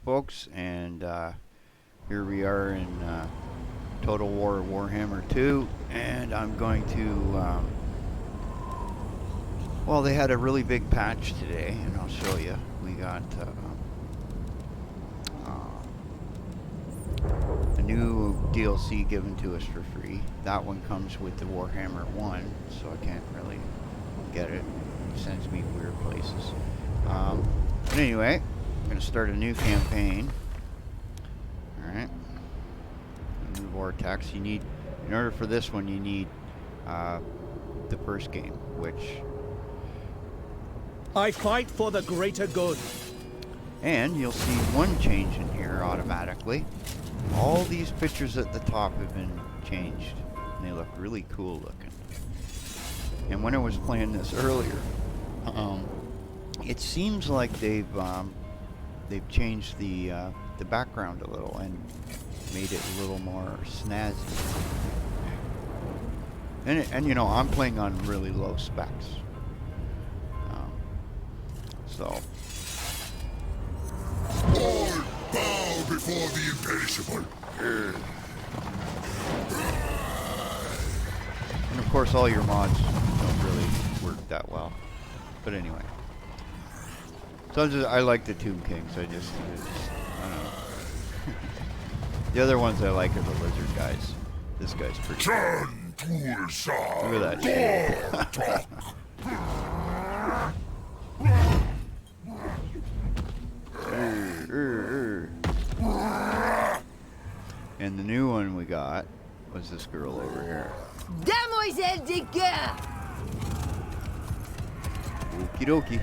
folks, and here we are in Total War Warhammer 2, and I'm going to, well, they had a really big patch today, and I'll show you. We got a new DLC given to us for free. That one comes with the Warhammer 1, so I can't really get it. It sends me weird places. But anyway, I'm going to start a new campaign. Alright. A new Vortex. You need, in order for this one, you need the first game, which... I fight for the greater good. And you'll see one change in here automatically. All these pictures at the top have been changed, and they look really cool looking. And when I was playing this earlier, it seems like they've changed the background a little and made it a little more snazzy. And you know, I'm playing on really low specs, so. All bow before the imperishable. And of course, all your mods don't really work that well. But anyway, so I like the Tomb Kings. I don't know. The other ones I like are the lizard guys. This guy's pretty cool. Look at that shit. And the new one we got was this girl over here. Demoiselle de Guerre! Okie dokie.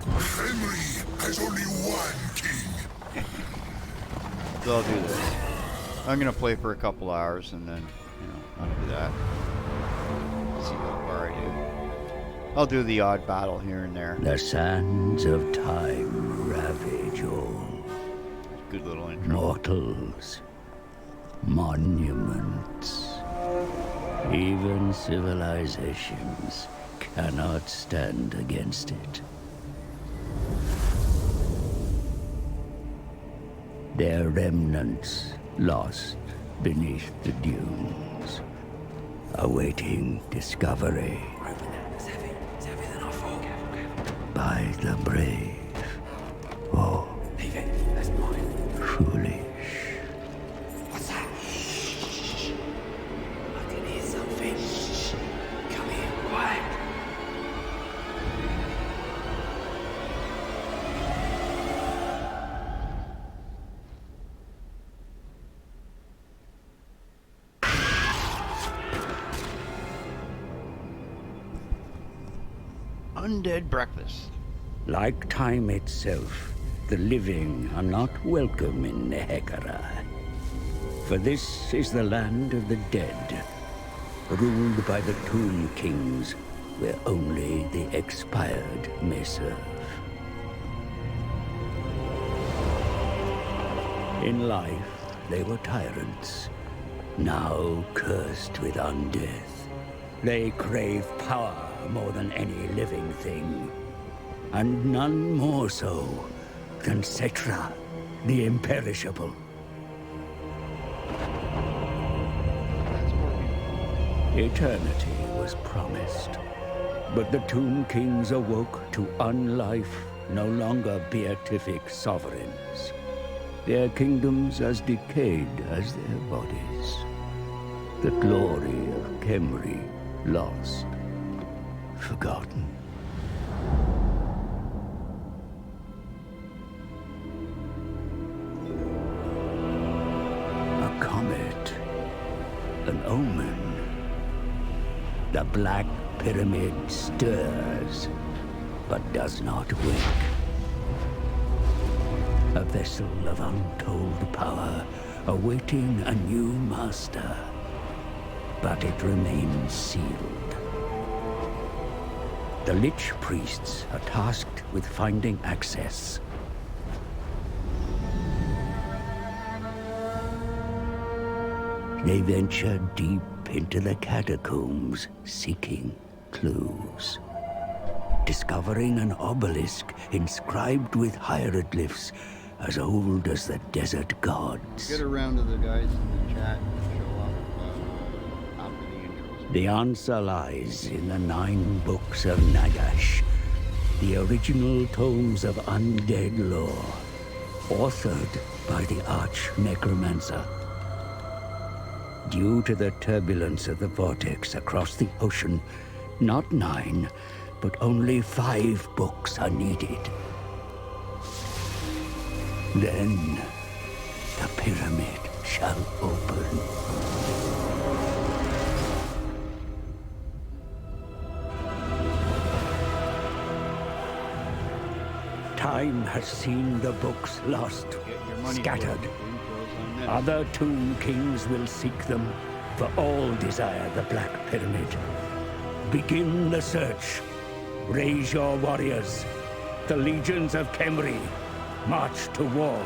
Henry has only one king. So I'll do this. I'm gonna play for a couple hours and then, you know, I'll do that. See how far I do. I'll do the odd battle here and there. The sands of time ravage all. Good little intro. Mortals, monuments, even civilizations cannot stand against it. Their remnants lost beneath the dunes, awaiting discovery by the brave. Oh, foolish. What's that? I can hear something. Come here, quiet. Undead breakfast. Like time itself, the living are not welcome in Nehekara. For this is the land of the dead, ruled by the Tomb Kings, where only the expired may serve. In life, they were tyrants, now cursed with undeath. They crave power more than any living thing, and none more so than Cetra, the imperishable. Eternity was promised, but the Tomb Kings awoke to unlife, no longer beatific sovereigns. Their kingdoms as decayed as their bodies. The glory of Khemri lost, forgotten. A comet, an omen. The Black Pyramid stirs, but does not wake. A vessel of untold power, awaiting a new master. But it remains sealed. The Lich Priests are tasked with finding access. They venture deep into the catacombs, seeking clues. discovering an obelisk inscribed with hieroglyphs as old as the desert gods. Get around to the guys in the chat and show up after the intros. The answer lies in the 9 books of Nagash, the original tomes of undead lore, authored by the arch-necromancer. Due to the turbulence of the vortex across the ocean, not 9, but only 5 books are needed. Then, the pyramid shall open. Time has seen the books lost, scattered. Other tomb kings will seek them, for all desire the Black Pyramid. Begin the search. Raise your warriors. The legions of Khemri march to war.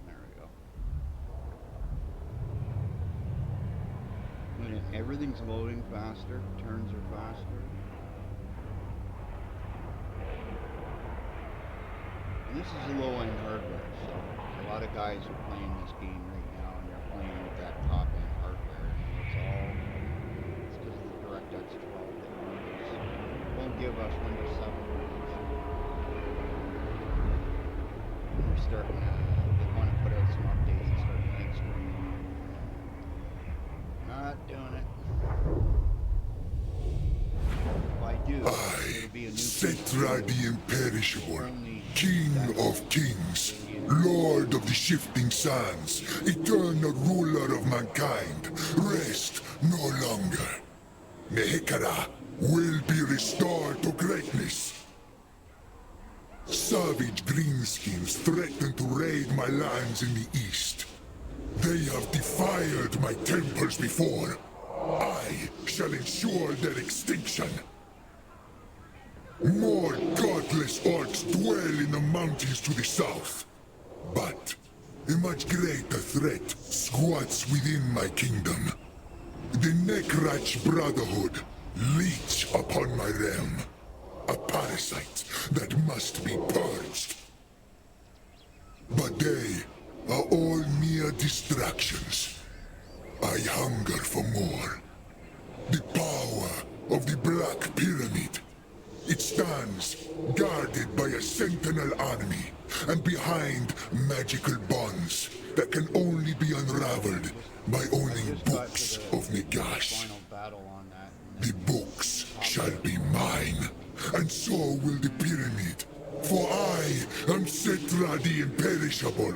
There we go. When everything's loading faster, turns are faster. And this is a low-end hardware, so a lot of guys are playing this game right now, and they're playing with that top-end hardware. And it's because of the DirectX 12 that Windows won't give us Windows 7 versions. They're starting to, they want to put out some updates and start playing screen. Not doing it. If I do, it'll be a new Setra the Imperishable, King of Kings, Lord of the Shifting Sands, eternal ruler of mankind, rest no longer. Mehekara will be restored to greatness. Savage greenskins threaten to raid my lands in the east. They have defiled my temples before. I shall ensure their extinction. More godless orcs dwell in the mountains to the south. But a much greater threat squats within my kingdom. The Necrach Brotherhood leech upon my realm. A parasite that must be purged. But they are all mere distractions. I hunger for more. The power of the Black Pyramid. It stands guarded by a sentinel army, and behind magical bonds that can only be unraveled by owning books of Nagash. final battle on that. The books shall be mine, and so will the pyramid. For I am Setra the Imperishable.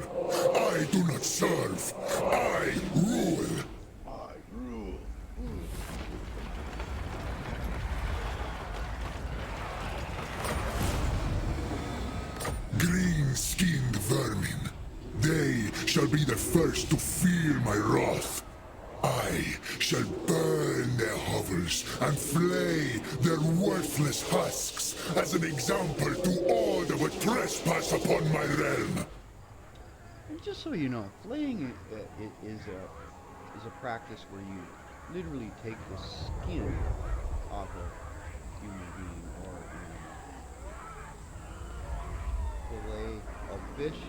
I do not serve. I rule. I rule. Green-skinned vermin. They shall be the first to feel my wrath. I shall burn their hovels and flay their worthless husks as an example to all that would trespass upon my realm. And just so you know, flaying is a practice where you literally take the skin off a human being or animal. Fillet of fish.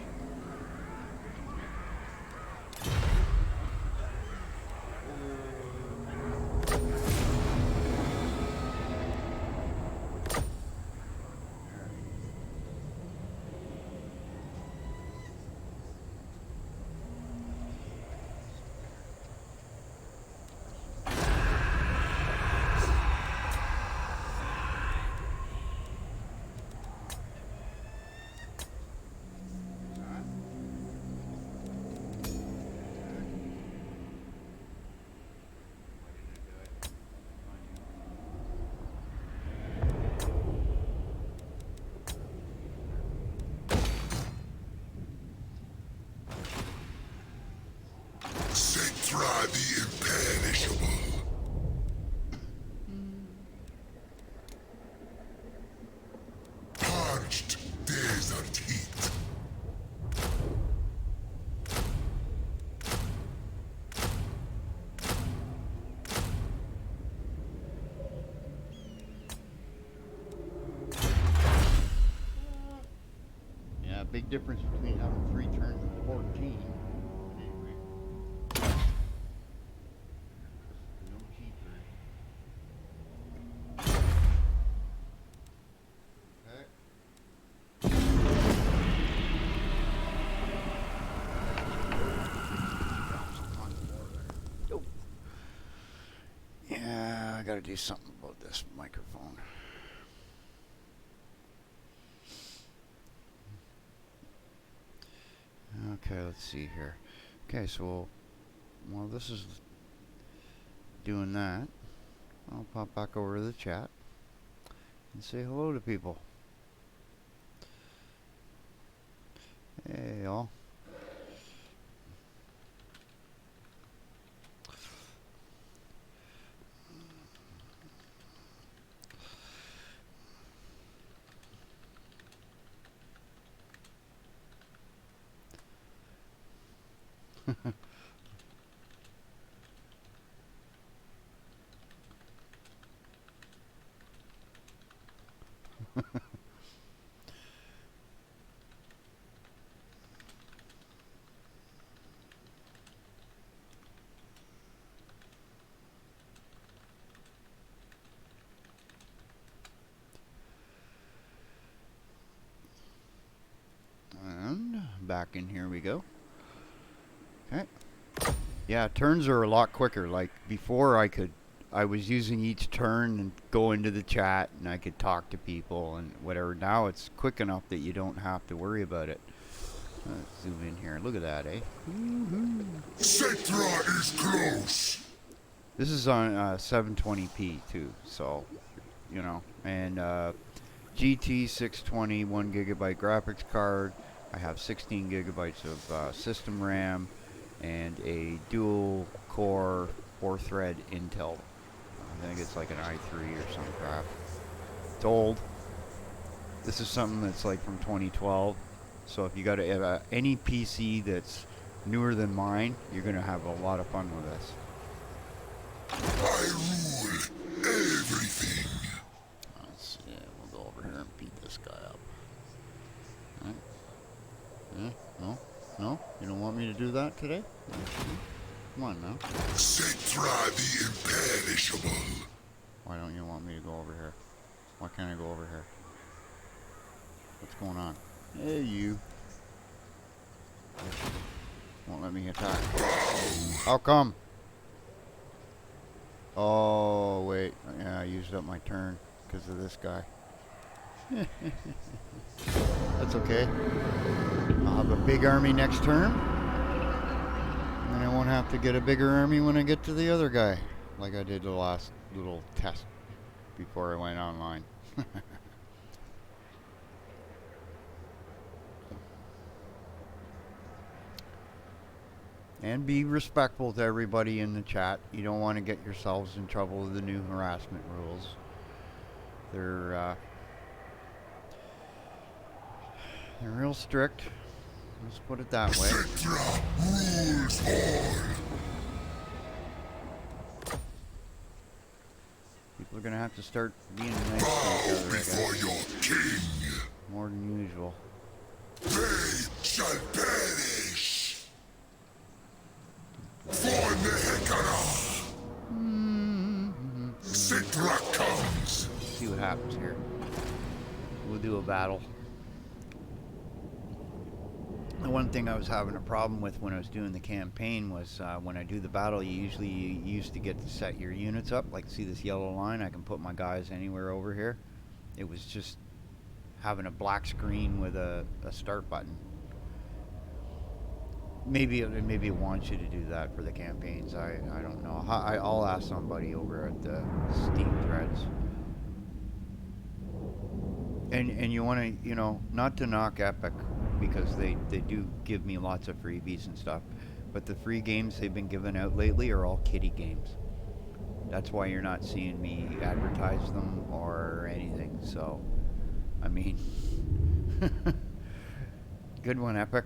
difference between having 3 turns and 14. Anyway. No cheaper. Okay. Nope. Yeah, I gotta do something about this microphone. Okay, let's see here. Okay, so while this is doing that, I'll pop back over to the chat and say hello to people. Hey, y'all. And back in here we go. Okay. Yeah, turns are a lot quicker. Like before I was using each turn and go into the chat and I could talk to people and whatever. Now it's quick enough that you don't have to worry about it. Let's zoom in here. Look at that, eh? Cetra is close. This is on 720p too, so you know. And GT 620 1GB graphics card. I have 16 gigabytes of system RAM and a dual core 4-thread Intel. I think it's like an i3 or some crap. It's old. This is something that's like from 2012. So if you got any PC that's newer than mine, you're gonna have a lot of fun with this. I rule everything. Let's see. We'll go over here and beat this guy up. Right. No, no, you don't want me to do that today? Come on now. Cetra the imperishable. Why don't you want me to go over here? Why can't I go over here? What's going on? Hey, you. Won't let me attack. How come? Oh, wait. Yeah, I used up my turn because of this guy. That's okay. I'll have a big army next turn. And I won't have to get a bigger army when I get to the other guy. Like I did the last little test before I went online. And be respectful to everybody in the chat. You don't want to get yourselves in trouble with the new harassment rules. They're real strict. Let's put it that way. Cetra rules all. People are gonna have to start being nice to each Bow other, I before guess. your king. More than usual. They shall perish. For Nehekara. Cetra comes. See what happens here. We'll do a battle. The one thing I was having a problem with when I was doing the campaign was when I do the battle, you usually used to get to set your units up. Like, see this yellow line? I can put my guys anywhere over here. It was just having a black screen with a start button. Maybe it wants you to do that for the campaigns. I don't know. I'll ask somebody over at the Steam threads. And you want to, you know, not to knock Epic, because they do give me lots of freebies and stuff, but the free games they've been giving out lately are all kiddie games. That's why you're not seeing me advertise them or anything. So, I mean, good one, Epic.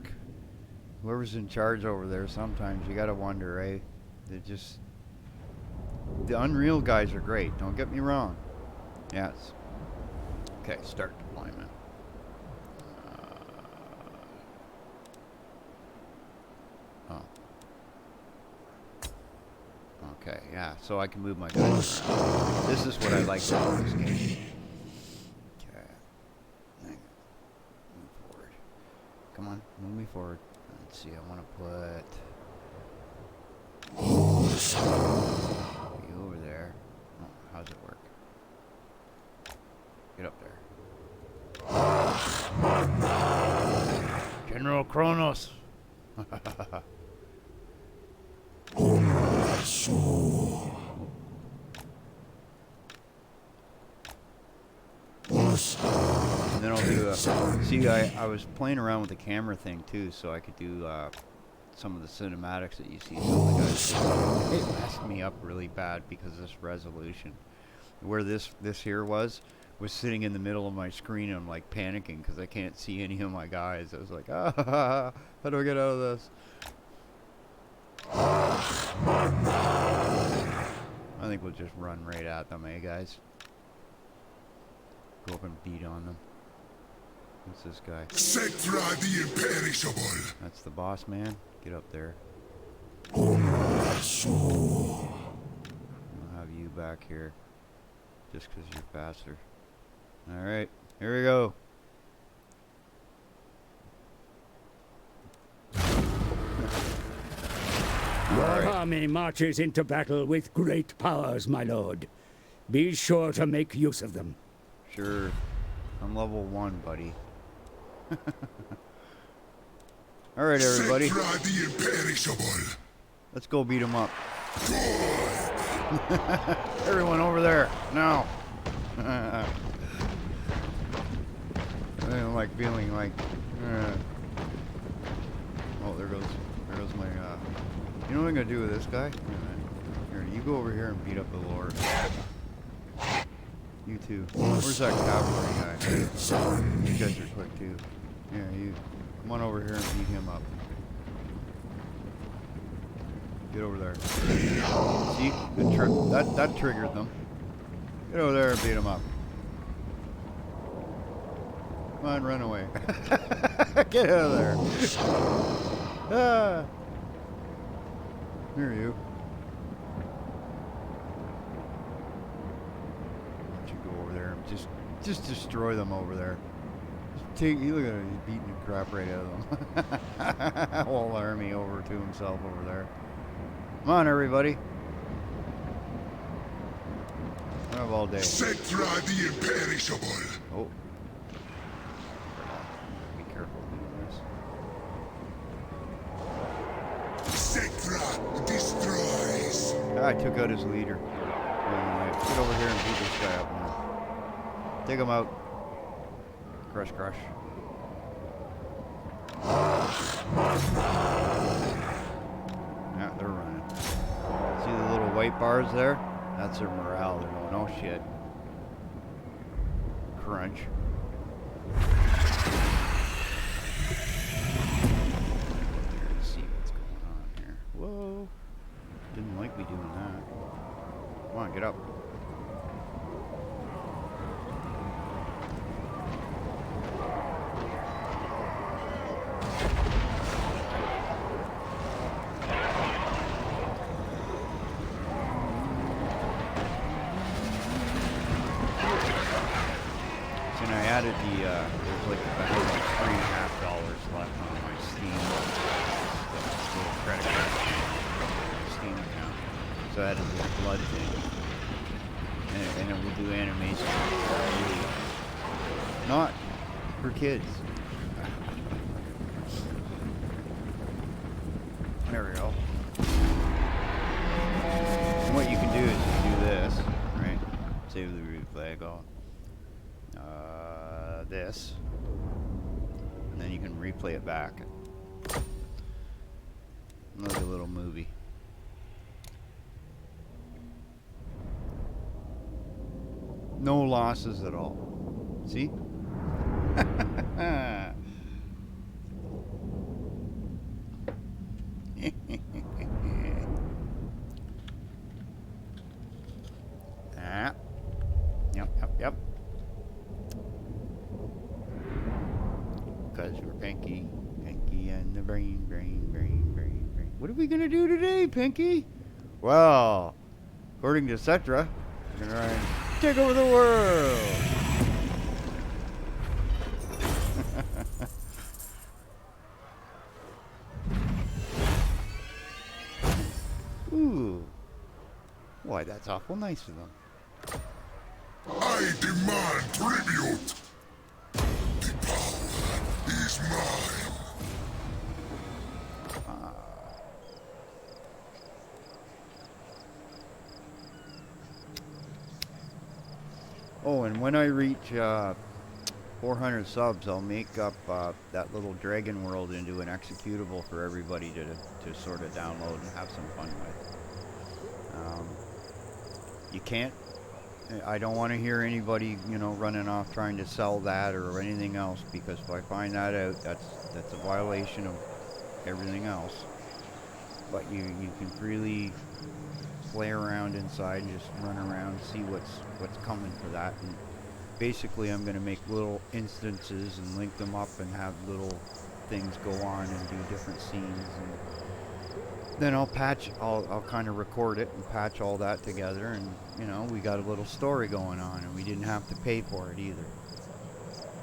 Whoever's in charge over there, sometimes you gotta wonder, eh? They're just, the Unreal guys are great. Don't get me wrong. Yes. Okay, start deployment. Okay, yeah, so I can move my guys around. This is what I like about this game. Okay. Move forward. Come on, move me forward. Let's see, I want to put you over there. Oh, how's it work? Get up there. General Kronos. And then I'll do a... See, I was playing around with the camera thing too, so I could do some of the cinematics that you see. Some of the guys do. It messed me up really bad because of this resolution. Where this here was sitting in the middle of my screen, and I'm like panicking because I can't see any of my guys. I was like, how do I get out of this? I think we'll just run right at them, eh, guys? Go up and beat on them. What's this guy? Setra the Imperishable. That's the boss man. Get up there. I'll have you back here. Just because you're faster. Alright, here we go. Your army marches into battle with great powers, my lord. Be sure to make use of them. Sure. I'm level 1, buddy. Alright, everybody. Setra the Imperishable. Let's go beat him up. Everyone over there, now. I don't like feeling like... Oh, there goes my... You know what I'm going to do with this guy? Here, you go over here and beat up the Lord. You too. Where's that cavalry guy? You guys are quick too. Yeah, you. Come on over here and beat him up. Get over there. See? That triggered them. Get over there and beat him up. Come on, run away. Get out of there. Ah. Here you. Why don't you go over there and just destroy them over there. You look at him, he's beating the crap right out of them. Whole army over to himself over there. Come on, everybody. I have all day. Setra the Imperishable. Oh. Be careful doing this. Setra destroys. I took out his leader. Anyway, get over here and beat this guy up now. Take him out. Crush, crush. Yeah, they're running. See the little white bars there? That's their morale. They're going, oh shit. Crunch. Let's see what's going on here. Whoa. Didn't like me doing that. Come on, get up. And I added the, there's like, I had like $3.50 left on my Steam, little credit card, Steam account. So I added this blood thing. And it will do animation. Not for kids. There we go. And what you can do is you do this, right? Save the replay, go. This, and then you can replay it back. Like a little movie. No losses at all. See? Ah. Yep. Because we're Pinky and the brain. What are we gonna do today, Pinky? Well, according to Cetra, we're gonna try and take over the world. Ooh. Why, that's awful nice of them. I demand tribute. The power is mine. Oh, and when I reach 400 subs, I'll make up that little dragon world into an executable for everybody to sort of download and have some fun with. You can't. I don't want to hear anybody, you know, running off trying to sell that or anything else, because if I find that out, that's a violation of everything else. But you can freely play around inside and just run around, see what's coming for that. And basically, I'm going to make little instances and link them up and have little things go on and do different scenes. And then I'll kind of record it and patch all that together, and you know, we got a little story going on, and we didn't have to pay for it either.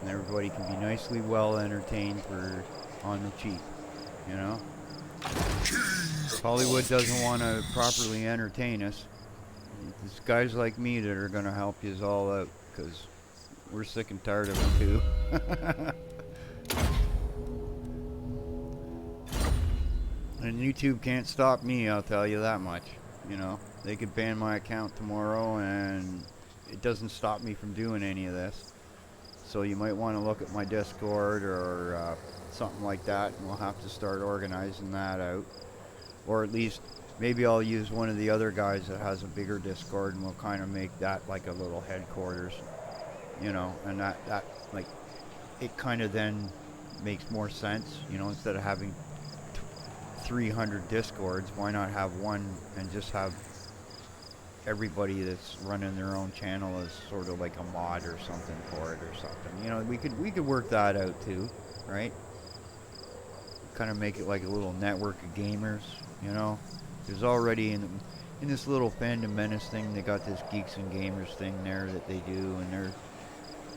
And everybody can be nicely well entertained for on the cheap, you know. Hollywood doesn't want to properly entertain us. It's guys like me that are going to help you all out, because we're sick and tired of them too. And YouTube can't stop me, I'll tell you that much. You know, they could ban my account tomorrow and it doesn't stop me from doing any of this. So you might want to look at my Discord or something like that, and we'll have to start organizing that out. Or at least, maybe I'll use one of the other guys that has a bigger Discord, and we'll kind of make that like a little headquarters. You know, and that like, it kind of then makes more sense, you know, instead of having 300 Discords, why not have one and just have everybody that's running their own channel as sort of like a mod or something for it or something. You know, we could work that out too, right? Kind of make it like a little network of gamers, you know. There's already in this little Fandom Menace thing, they got this Geeks and Gamers thing there that they do, and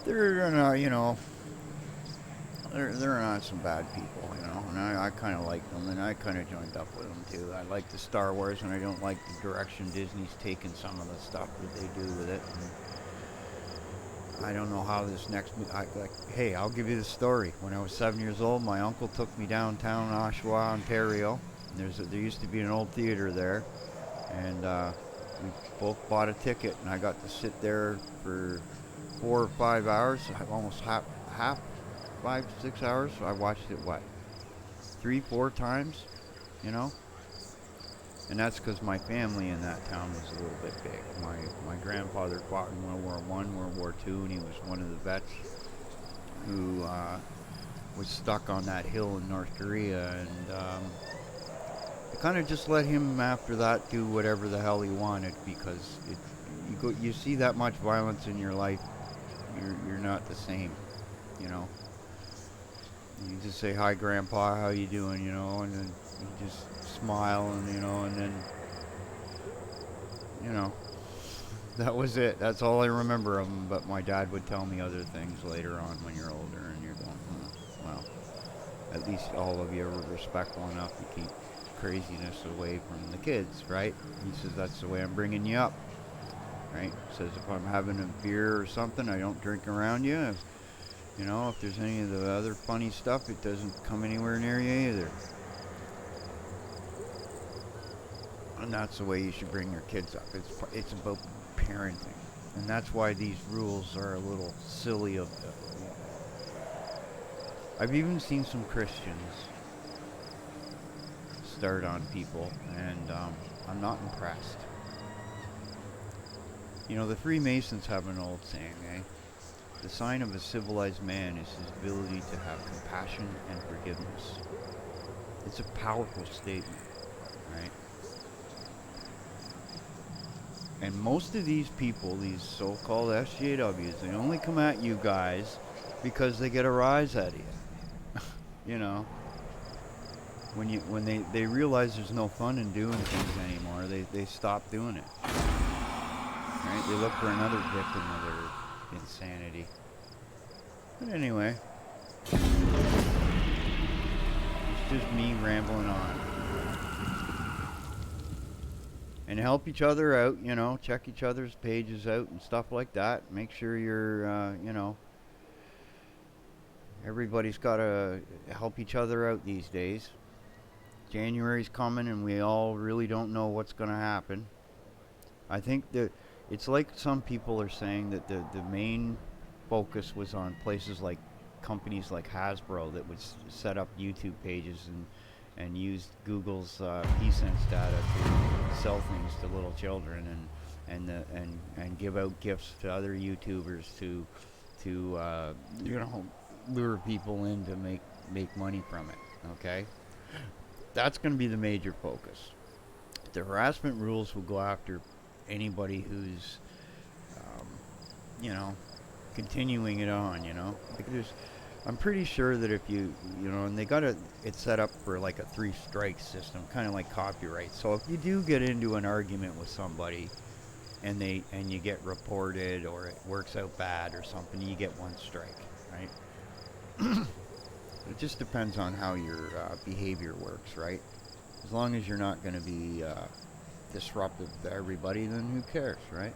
they're not, you know, they're not some bad people, you know, and I kind of like them, and I kind of joined up with them too. I like the Star Wars, and I don't like the direction Disney's taken some of the stuff that they do with it. And I don't know how this next, hey, I'll give you the story. When I was 7 years old, my uncle took me downtown Oshawa, Ontario. And there used to be an old theater there, and we both bought a ticket, and I got to sit there for 4 or 5 hours, almost half 5, 6 hours. I watched it, 3-4 times, you know. And that's because my family in that town was a little bit big. My grandfather fought in World War I, World War II, and he was one of the vets who was stuck on that hill in North Korea, and I kind of just let him after that do whatever the hell he wanted, because you see that much violence in your life, you're not the same, you know. You just say, "Hi, Grandpa, how you doing?" You know, and then you just smile, and you know, and then, you know, that was it. That's all I remember of him. But my dad would tell me other things later on when you're older, and you're going, well, at least all of you are respectful enough to keep craziness away from the kids, right? He says, that's the way I'm bringing you up, right? Says if I'm having a beer or something, I don't drink around you. You know, if there's any of the other funny stuff, it doesn't come anywhere near you either. And that's the way you should bring your kids up. It's about parenting. And that's why these rules are a little silly. I've even seen some Christians start on people, and I'm not impressed. You know, the Freemasons have an old saying, eh? The sign of a civilized man is his ability to have compassion and forgiveness. It's a powerful statement, right? And most of these people, these so-called SJWs, they only come at you guys because they get a rise out of you. You know? when they realize there's no fun in doing things anymore, they stop doing it. Right? They look for another victim of their insanity. But anyway, it's just me rambling on. And help each other out, you know, check each other's pages out and stuff like that. Make sure you're, you know, everybody's got to help each other out these days. January's coming and we all really don't know what's going to happen. I think that it's like some people are saying that the main focus was on places like companies like Hasbro that would set up YouTube pages and use Google's PSense data to sell things to little children and give out gifts to other YouTubers to you know, lure people in to make money from it. Okay, that's going to be the major focus. The harassment rules will go after anybody who's you know, continuing it on. You know, like I'm pretty sure that if you know, and they got it set up for like a 3 strike system, kind of like copyright. So if you do get into an argument with somebody and you get reported or it works out bad or something, you get 1 strike, right? It just depends on how your behavior works, right? As long as you're not going to be disruptive to everybody, then who cares, right?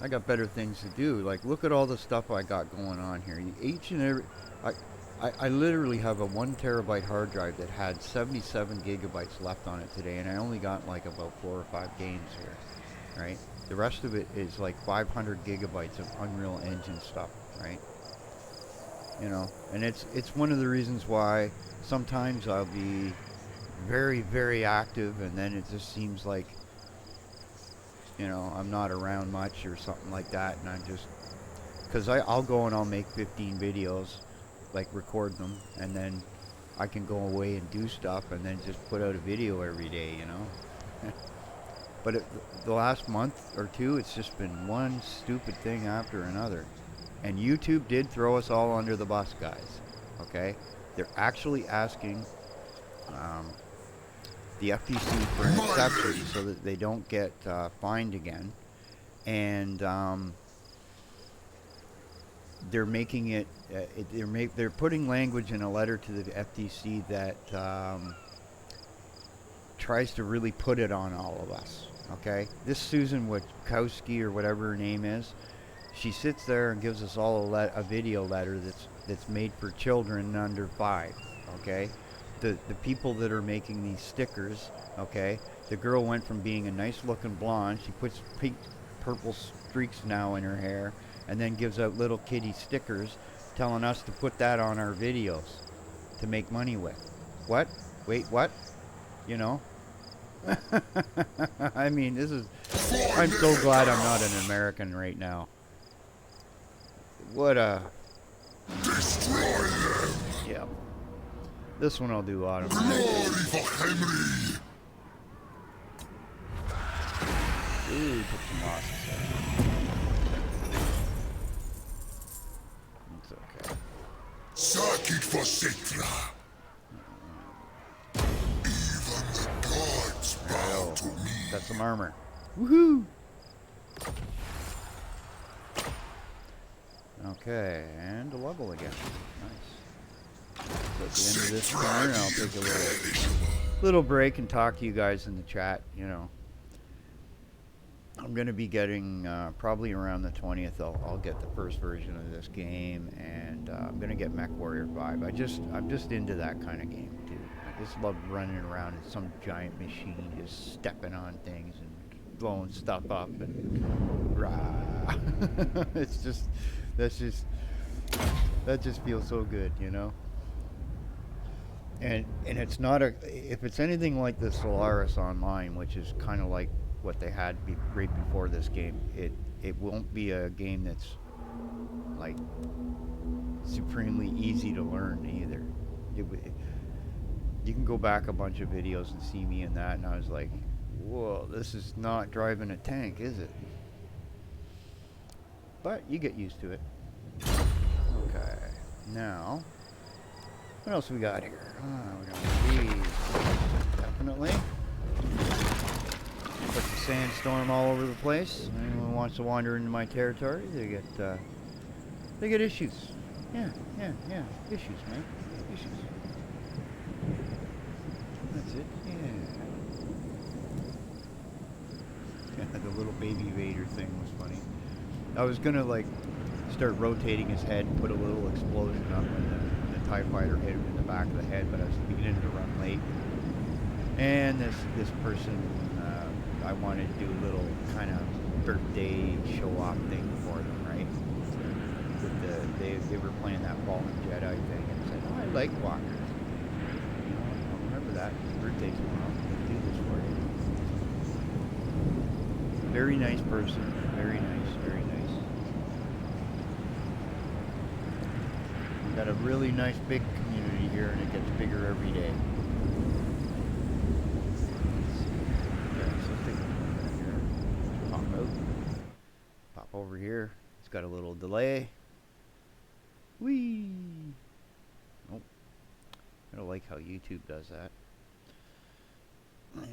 I got better things to do. Like, look at all the stuff I got going on here. Each and every, I literally have a 1 terabyte hard drive that had 77 gigabytes left on it today, and I only got like about 4 or 5 games here, right? The rest of it is like 500 gigabytes of Unreal Engine stuff, right? You know, and it's one of the reasons why sometimes I'll be very, very active, and then it just seems like, you know, I'm not around much or something like that, and I'm just, because I'll go and I'll make 15 videos, like record them, and then I can go away and do stuff, and then just put out a video every day, you know. But the last month or 2, it's just been one stupid thing after another. And YouTube did throw us all under the bus, guys. Okay? They're actually asking the FTC for an exception so that they don't get fined again. And they're making it, they're putting language in a letter to the FTC that tries to really put it on all of us. Okay? This Susan Wachowski, or whatever her name is, she sits there and gives us all a video letter that's made for children under 5. Okay? The people that are making these stickers, okay, the girl went from being a nice looking blonde, she puts pink purple streaks now in her hair, and then gives out little kitty stickers telling us to put that on our videos to make money with. What? Wait, what? You know? I mean, I'm so glad I'm not an American right now. What a... Destroy them! Yeah. This one I'll do automatic. Glory for Henry! Ooh, put some losses there. It's okay. Circuit for Citra! Even the gods bow to me! Got some armor. Woohoo! Okay, and a level again. Nice. So at the end of this turn, I'll take a little break and talk to you guys in the chat. You know, I'm going to be getting probably around the 20th. I'll get the first version of this game, and I'm going to get MechWarrior 5. I'm just into that kind of game, dude. I just love running around in some giant machine, just stepping on things and blowing stuff up, and rah. It's just. That just feels so good, you know. And it's not if it's anything like the Solaris Online, which is kind of like what they had right before this game, it won't be a game that's like supremely easy to learn either. You can go back a bunch of videos and see me in that, and I was like, whoa, this is not driving a tank, is it? But you get used to it. Okay, now What else we got here? We got these. Definitely. Put the sandstorm all over the place. Anyone who wants to wander into my territory, they get issues. Yeah. Issues, man. Issues. That's it. Yeah. The little baby Vader thing was funny. I was gonna like start rotating his head and put a little explosion up when the TIE fighter hit him in the back of the head, but I was beginning to run late. And this person, I wanted to do a little kind of birthday show-off thing for them, right? With they were playing that Fallen Jedi thing and said, "Oh, I like walkers. You know, I'll remember that. Your birthday's tomorrow. I'll do this for you." Very nice person. Very nice. Very nice. We've got a really nice big community here, and it gets bigger every day. Pop over here. It's got a little delay. Whee! Oh, I don't like how YouTube does that. Yeah.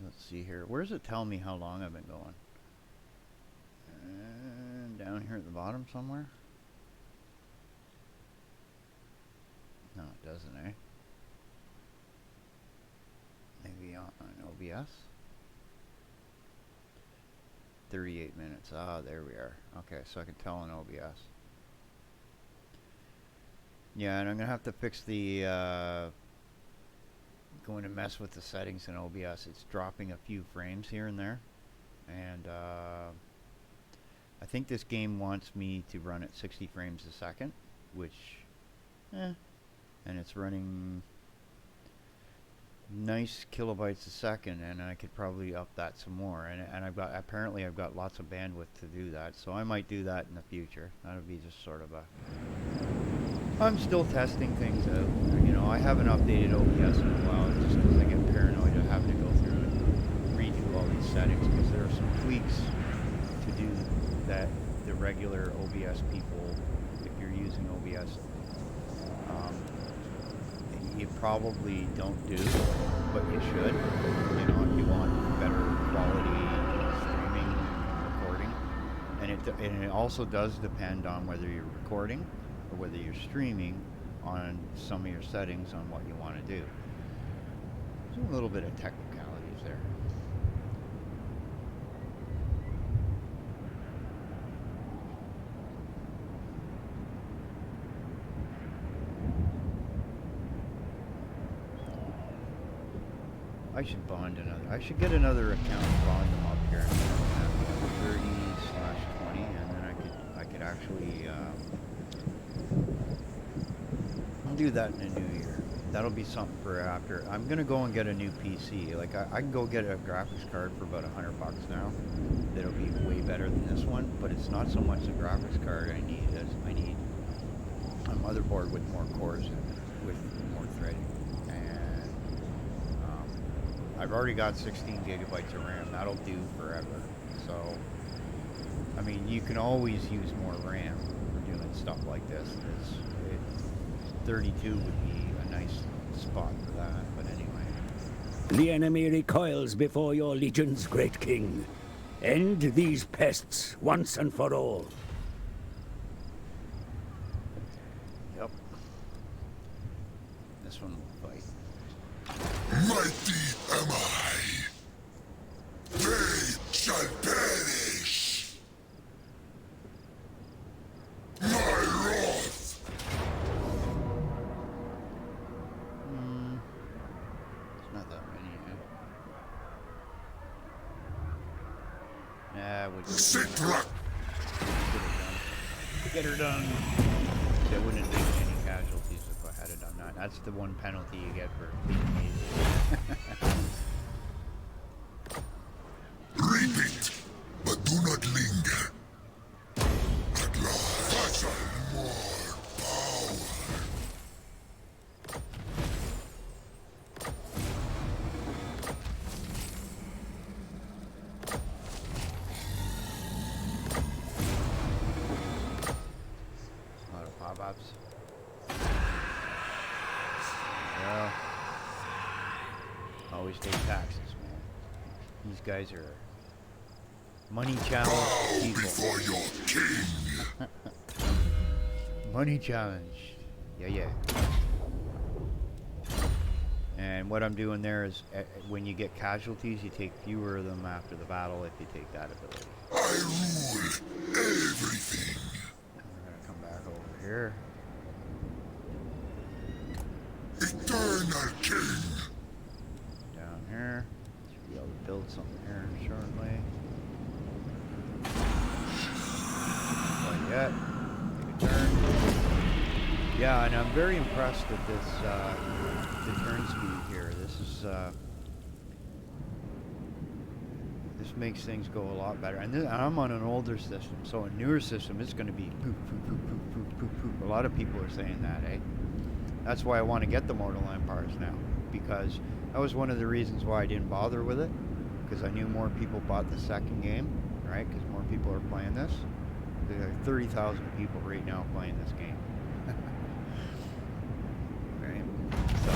Let's see here. Where does it tell me how long I've been going? Down here at the bottom somewhere? No, it doesn't, eh? Maybe on OBS? 38 minutes. Ah, there we are. Okay, so I can tell on OBS. Yeah, and I'm going to have to fix the... going to mess with the settings in OBS. It's dropping a few frames here and there. And I think this game wants me to run at 60 frames a second, which... and it's running nice kilobytes a second, and I could probably up that some more, and apparently I've got lots of bandwidth to do that, so I might do that in the future. That'll be just sort of a... I'm still testing things out. You know, I haven't updated OBS in a while just because I get paranoid of having to go through and redo all these settings, because there are some tweaks to do that the regular OBS people, if you're using OBS, you probably don't do, but you should. You know, if you want better quality streaming and recording. And it also does depend on whether you're recording or whether you're streaming on some of your settings on what you want to do. There's a little bit of technicalities there. I should bond another. I should get another account, bond them up here, and 30/20, and then I could actually. I'll do that in the new year. That'll be something for after. I'm gonna go and get a new PC. Like I can go get a graphics card for about $100 now. That'll be way better than this one. But it's not so much the graphics card I need as I need a motherboard with more cores in it, with more threading. I've already got 16 gigabytes of RAM. That'll do forever. So, I mean, you can always use more RAM for doing stuff like this. 32 would be a nice spot for that, but anyway. The enemy recoils before your legions, great king. End these pests once and for all. Yep. This one will fight. Mighty am I. They shall perish. My wrath. It's not that many, huh? Would Sitrak. get her done. See, I wouldn't have taken any casualties if I had it done that. That's the one penalty you get for being easy. Reap it, but do not linger. At last, more power. Always take taxes, man. These guys are money Bow challenged people. before your king. Money challenged. Yeah. And what I'm doing there is, when you get casualties, you take fewer of them after the battle if you take that ability. I rule everything. We're gonna come back over here. Eternal king. Down here. Should be able to build something here shortly. Not yet. Take a turn. Yeah, and I'm very impressed with this, the turn speed here. This makes things go a lot better. And I'm on an older system, so a newer system is going to be poop, poop, poop, poop, poop, poop, poop. A lot of people are saying that, eh? That's why I want to get the Mortal Empires now, because that was one of the reasons why I didn't bother with it, because I knew more people bought the second game, right? Because more people are playing this. There are 30,000 people right now playing this game. Right? So.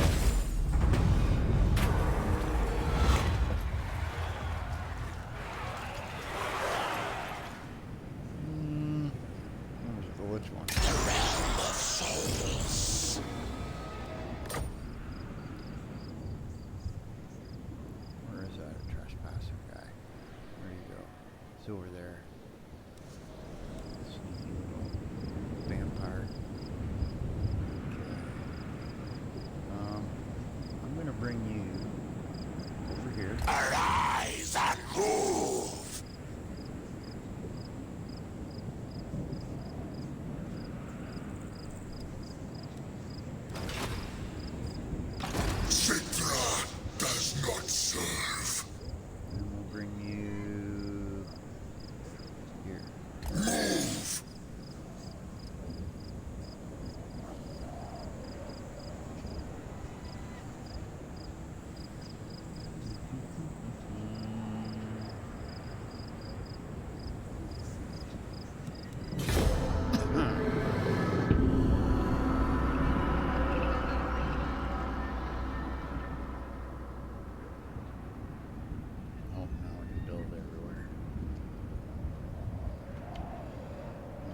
Which one? Where is that trespasser guy? Where you go? It's over there. Sneaky little vampire. Okay. I'm gonna bring you over here. Arise and move. Citra does not serve. And we'll bring you here. Move. Oh, now I can build everywhere.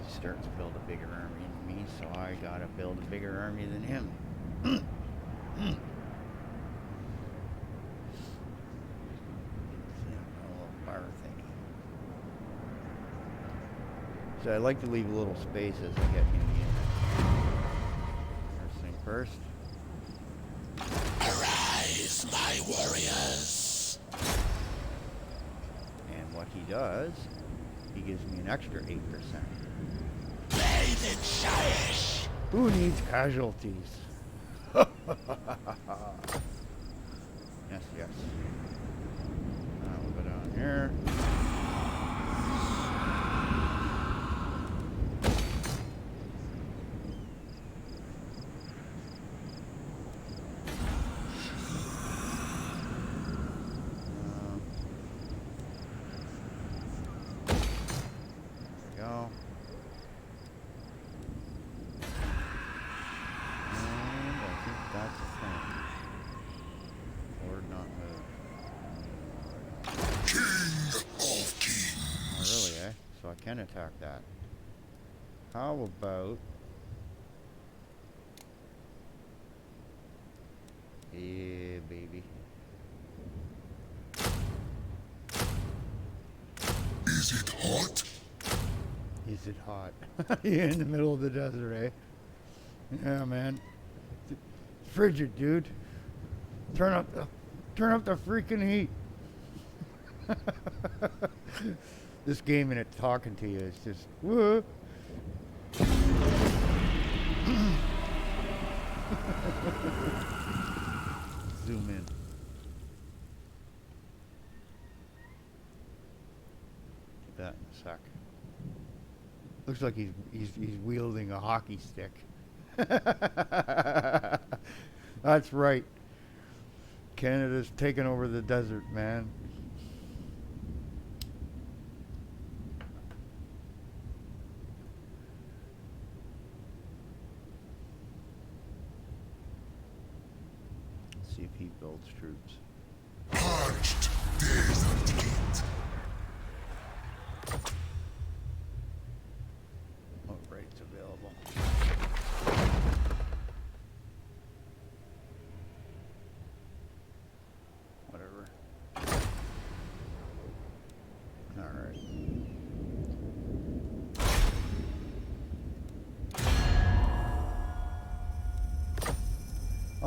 He starts to build a bigger army than me, so I gotta build a bigger army than him. A little fire thingy. So I like to leave a little space as I get new units. First thing first. Arise, my warriors. And what he does, he gives me an extra 8%. Bathe in Shaish. Who needs casualties? Yes. We'll go down here. There we go. And I think that's a thing. Forward, not move. King of kings. Oh, really, eh? So I can attack that. How about... Yeah, baby. Is it hot? Is it hot? You're in the middle of the desert, eh? Yeah, man. It's frigid, dude. Turn up the freaking heat. This game and it talking to you is just whoa. Zoom in. Get that in a sec. Looks like he's wielding a hockey stick. That's right. Canada's taking over the desert, man. Let's see if he builds troops.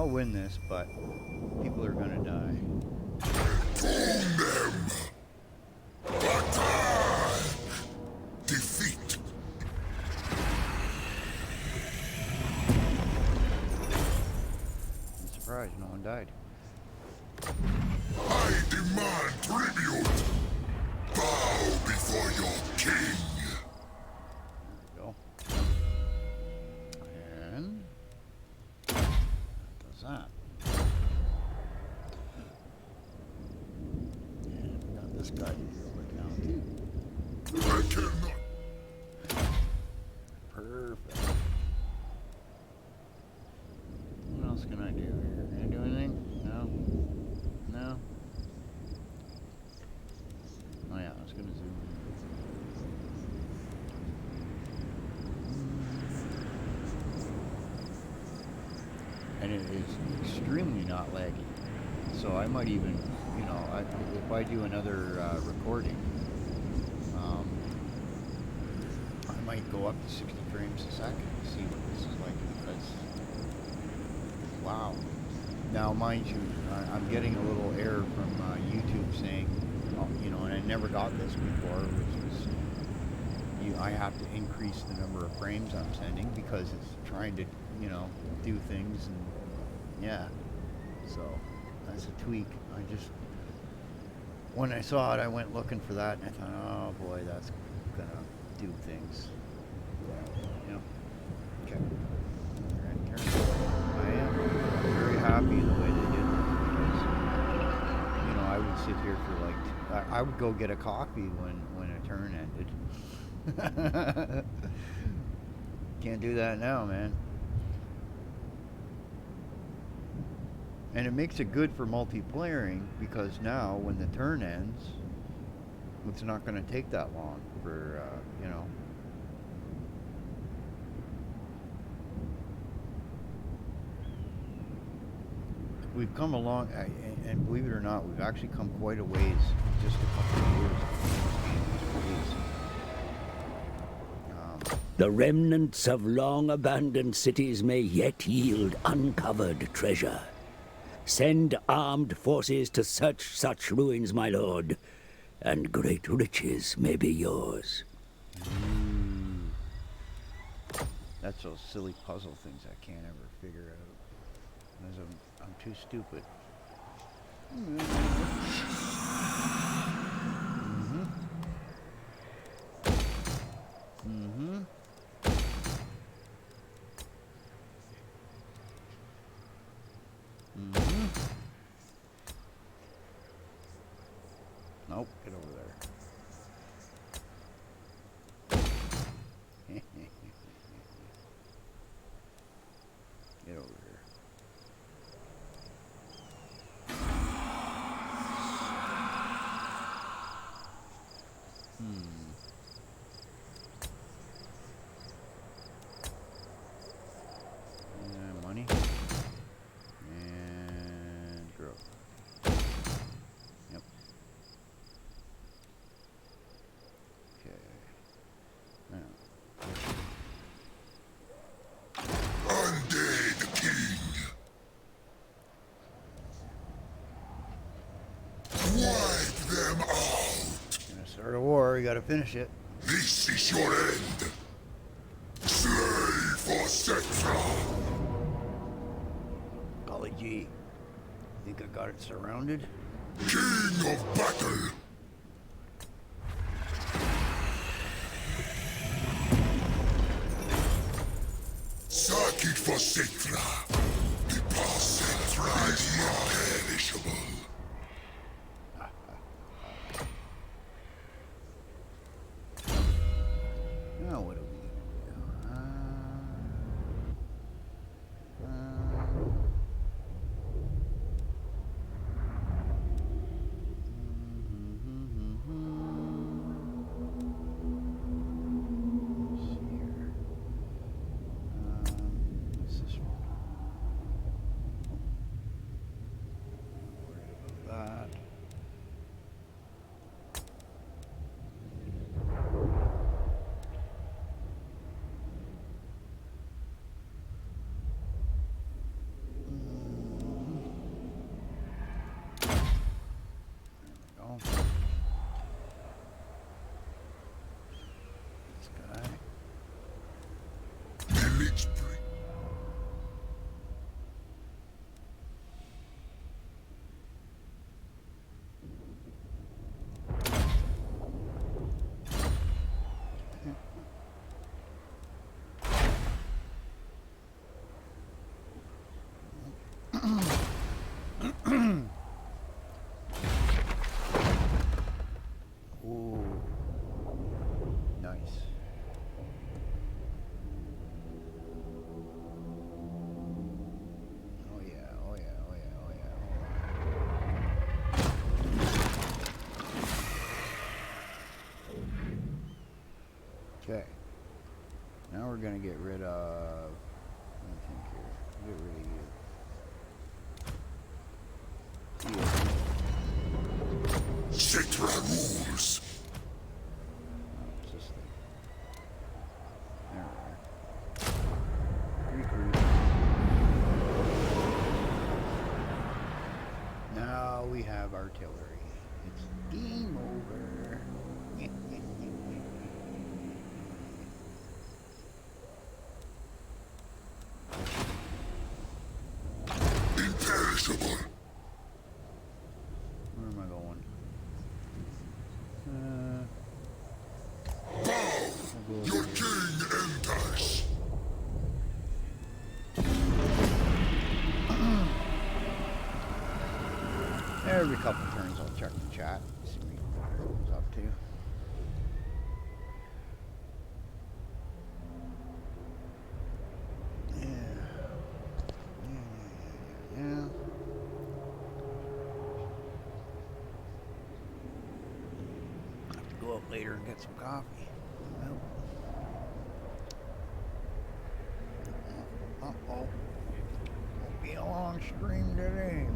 I'll win this, but people are gonna die. Tomb them! Attack! Defeat! I'm surprised no one died. I demand tribute! Bow before your king! There we go. And that does that. And we got this guy over now too. I cannot! Perfect. What else can I do here? Can I do anything? No? No? Oh yeah, I was gonna zoom in. And it is extremely not laggy. So I might even, you know, if I do another recording, I might go up to 60 frames a second to see what this is like, because, wow. Now, mind you, I'm getting a little error from YouTube saying, you know, and I never got this before, which was, I have to increase the number of frames I'm sending because it's trying to, you know, do things, and yeah. So, that's a tweak. When I saw it, I went looking for that, and I thought, oh boy, that's gonna do things. Yeah. Okay. Alright, I am very happy the way they did this, because, you know, I would sit here for like, I would go get a coffee when a turn ended. Can't do that now, man. And it makes it good for multiplayering, because now when the turn ends, it's not going to take that long for, you know. We've come along, and believe it or not, we've actually come quite a ways, just a couple of years. The remnants of long-abandoned cities may yet yield uncovered treasure. Send armed forces to search such ruins, my lord, and great riches may be yours. That's those silly puzzle things I can't ever figure out. Because I'm too stupid. Nope, get over there. Get over here. Money. And growth. Yep. Okay. Now. Undead King! Wipe them out! Gonna start a war, you gotta finish it. This is your end! Slay for Setra! Golly gee. Think I got it surrounded? King of battle! Sack it for Setra! The past Setra is imperishable! Now what do we do? Let's see here. What's this one? Ooh. Nice. Oh yeah, oh yeah, oh yeah, oh yeah. Okay. Now we're gonna get rid of. Let me think here. Get rid of you. Citra rules. Oh, it's this thing. There we are. Recruit. Now we have artillery. It's game over. Imperishable. Where am I going? Your king enters. Every couple turns I'll check the chat, see what everyone's up to. Yeah. I have to go up later and get some coffee. Well. Uh-oh. Won't be a long stream today.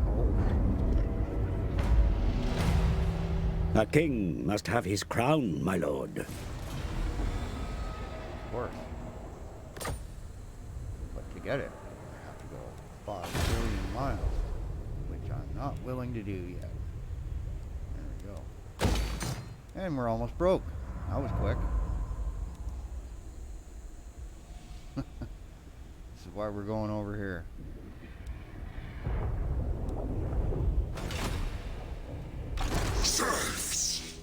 A king must have his crown, my lord. Of course. But to get it, I have to go 5 billion miles, which I'm not willing to do yet. There we go. And we're almost broke. That was quick. This is why we're going over here. Serfs.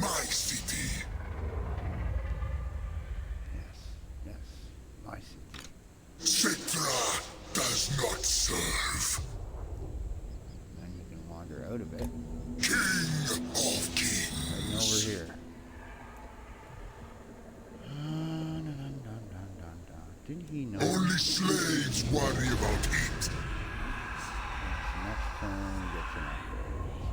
My city. Yes, my city. Citra does not serve. And you can wander out of it. King of kings. Heading over here. Didn't he know? Only slaves worry about heat. Next turn, get some upgrades.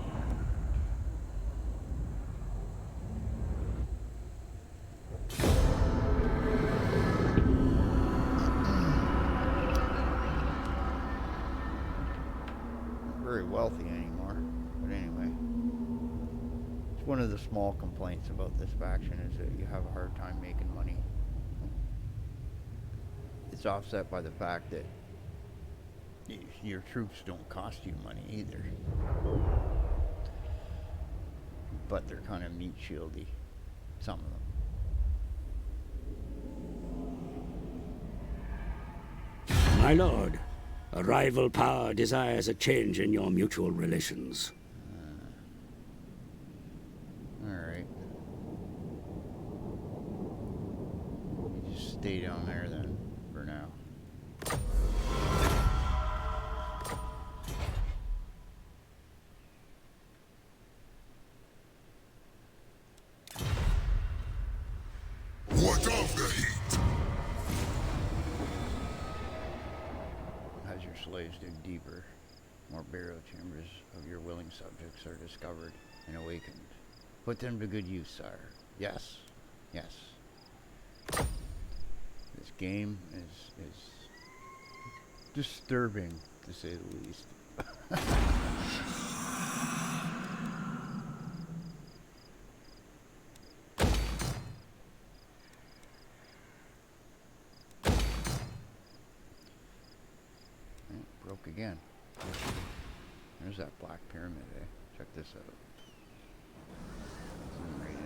Not very wealthy anymore, but anyway. It's one of the small complaints about this faction is that you have a hard time making money. It's offset by the fact that your troops don't cost you money either. But they're kind of meat shieldy, some of them. My lord, a rival power desires a change in your mutual relations. Alright. You just stay down there then, for now. What of the heat? As your slaves dig deeper, more burial chambers of your willing subjects are discovered and awakened. Put them to good use, sire. Yes. Yes. This game is disturbing, to say the least. Broke again. There's that black pyramid, eh? Check this out. Zoom right in.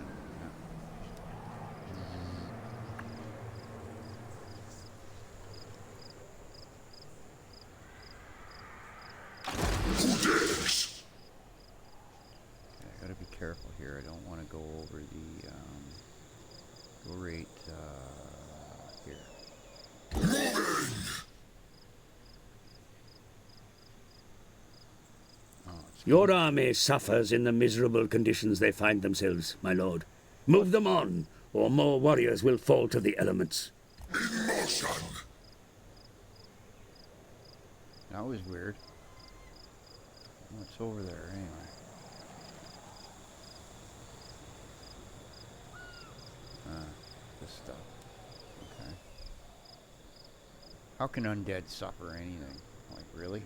Who dares? Okay, I gotta be careful here. I don't want to go over the, go right, here. Moving! Your army suffers in the miserable conditions they find themselves, my lord. Move them on, or more warriors will fall to the elements. In motion! That was weird. What's over there anyway? This stuff. Okay. How can undead suffer anything? Like, really?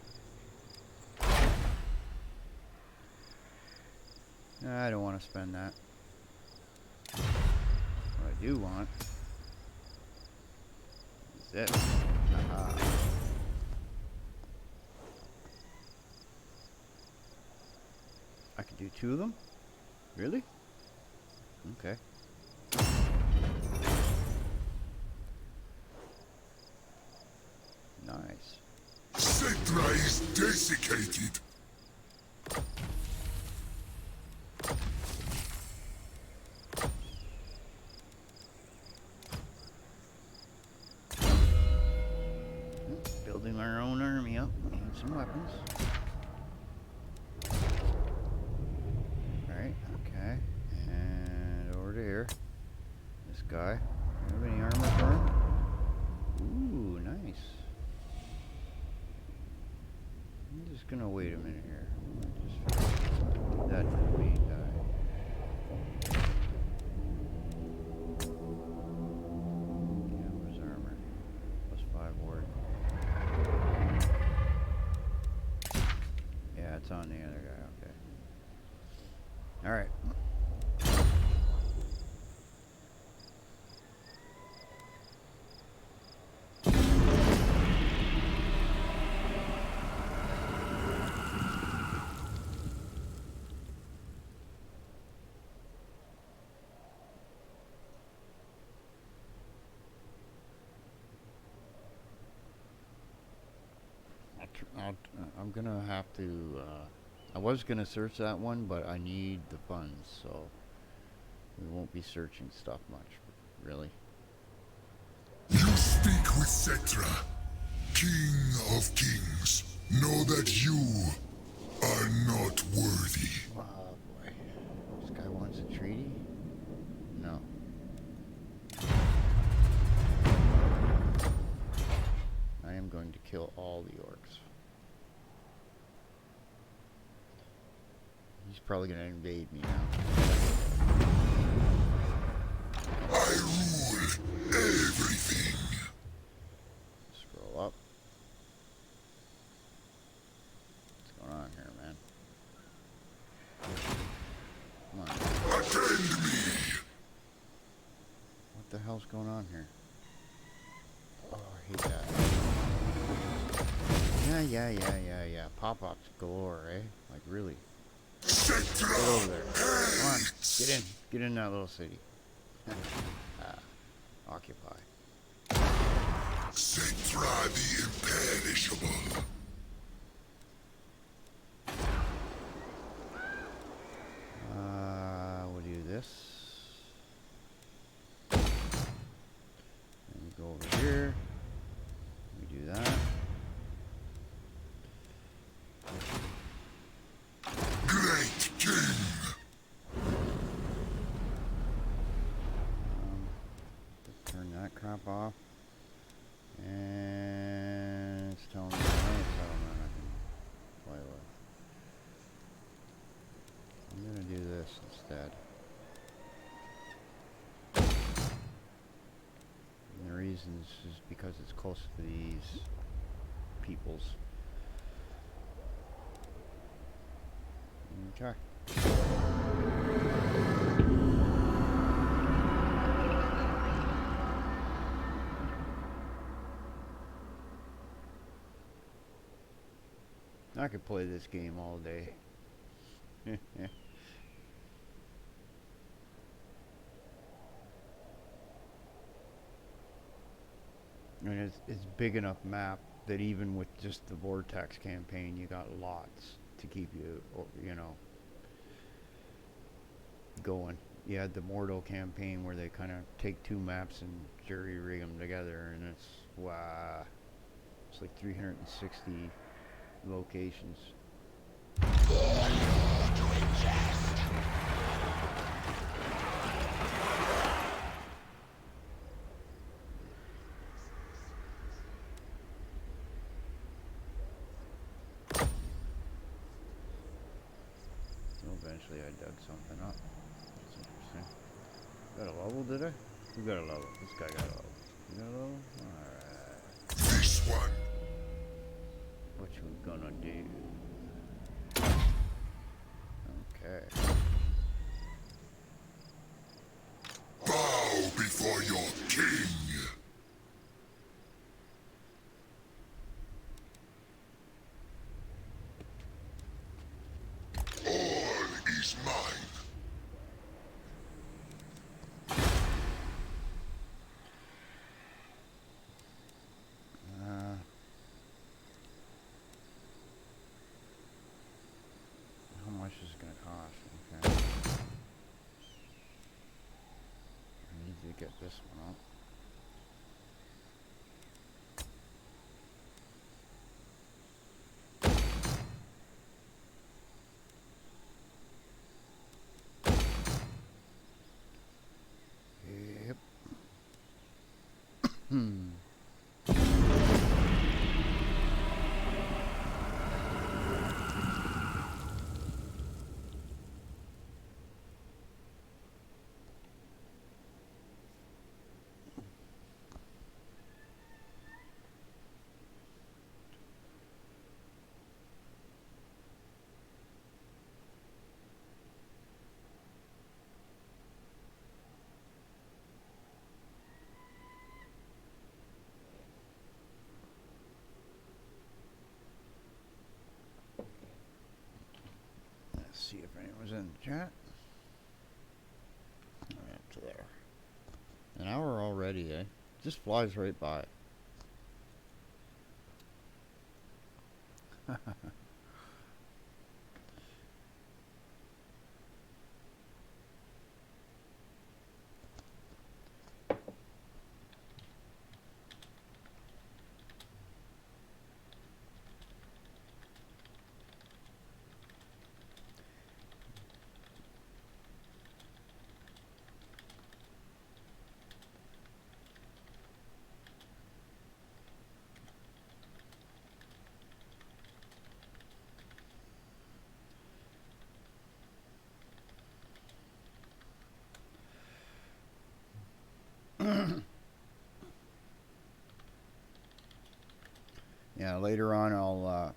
I don't want to spend that. What I do want is this. Aha. I can do 2 of them? Really? Okay. Nice. Cetra is desiccated! Building our own army up. Need some weapons. Alright, okay. And over to here. This guy. Do you have any armor for him? Ooh, nice. I'm just gonna wait a minute here. Just that for me die. Yeah, where's armor? +5 ward. Yeah, it's on the other guy, okay. Alright. I'm gonna have to, I was gonna search that one, but I need the funds, so we won't be searching stuff much, really. You speak with Cetra, King of Kings. Know that you are not worthy. Oh boy. This guy wants a treaty? No. I am going to kill all the orcs. He's probably going to invade me now. I rule everything. Scroll up. What's going on here, man? Come on. Attend me. What the hell's going on here? Oh, I hate that. Yeah. Pop-ups galore, eh? Like, really? Cetra Get over there. Come on. Get in. Get in that little city. Occupy. Cetra the imperishable. We'll do this. And we go over here. We do that. Great King. Turn that crap off. And it's telling me another settlement I can play with. I'm gonna do this instead. And the reason is because it's close to these peoples. Okay. I could play this game all day. And it's big enough map that even with just the Vortex campaign, you got lots to keep you, you know, going. You had the Mortal campaign where they kind of take 2 maps and jury rig them together, and it's wow, it's like 360 locations. So eventually I dug something up. That's interesting. Got a level, did I? Who got a level? This guy got a level. You got a level? Alright. This one. What you gonna do? Okay. Bow before your king. All is mine. How much is it gonna cost? Okay. I need to get this one up. Yep. Let's see if anyone's in the chat. Right there. An hour already, eh? Just flies right by. Yeah, later on I'll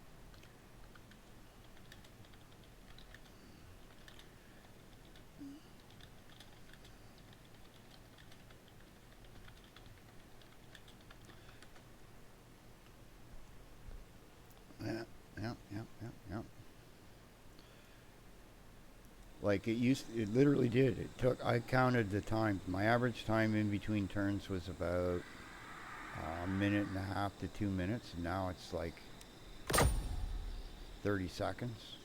yeah. Like it literally did. It took, I counted the time. My average time in between turns was about a minute and a half to 2 minutes. And now it's like 30 seconds,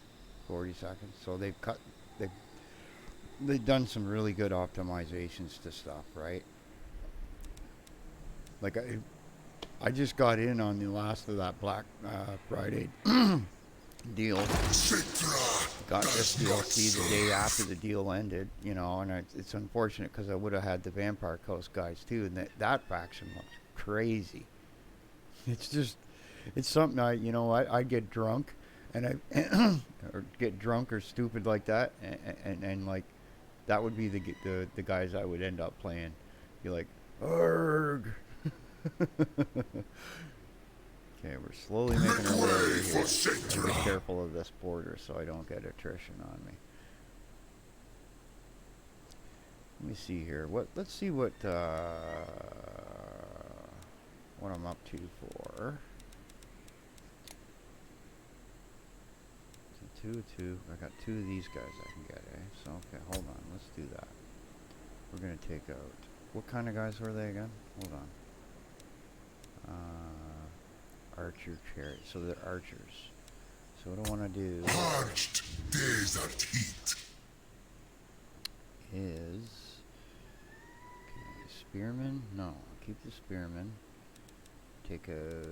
40 seconds. So they've done some really good optimizations to stuff, right? Like I just got in on the last of that Black Friday deal. Got this DLC the day after the deal ended, you know, and it's unfortunate because I would have had the Vampire Coast guys too, and that faction looks crazy. It's just, it's something I get drunk, and I or get drunk or stupid like that, and like that would be the guys I would end up playing. Be like, arg. Okay, we're slowly making our way over here. Be careful of this border so I don't get attrition on me. Let me see here. Let's see what I'm up to for. So 2. I got 2 of these guys I can get, eh? So okay, hold on. Let's do that. We're gonna take out. What kind of guys were they again? Hold on. Archer chariot. So they're archers. So what I want to do Parched desert heat. is okay, spearmen. No, I'll keep the spearmen. Take out.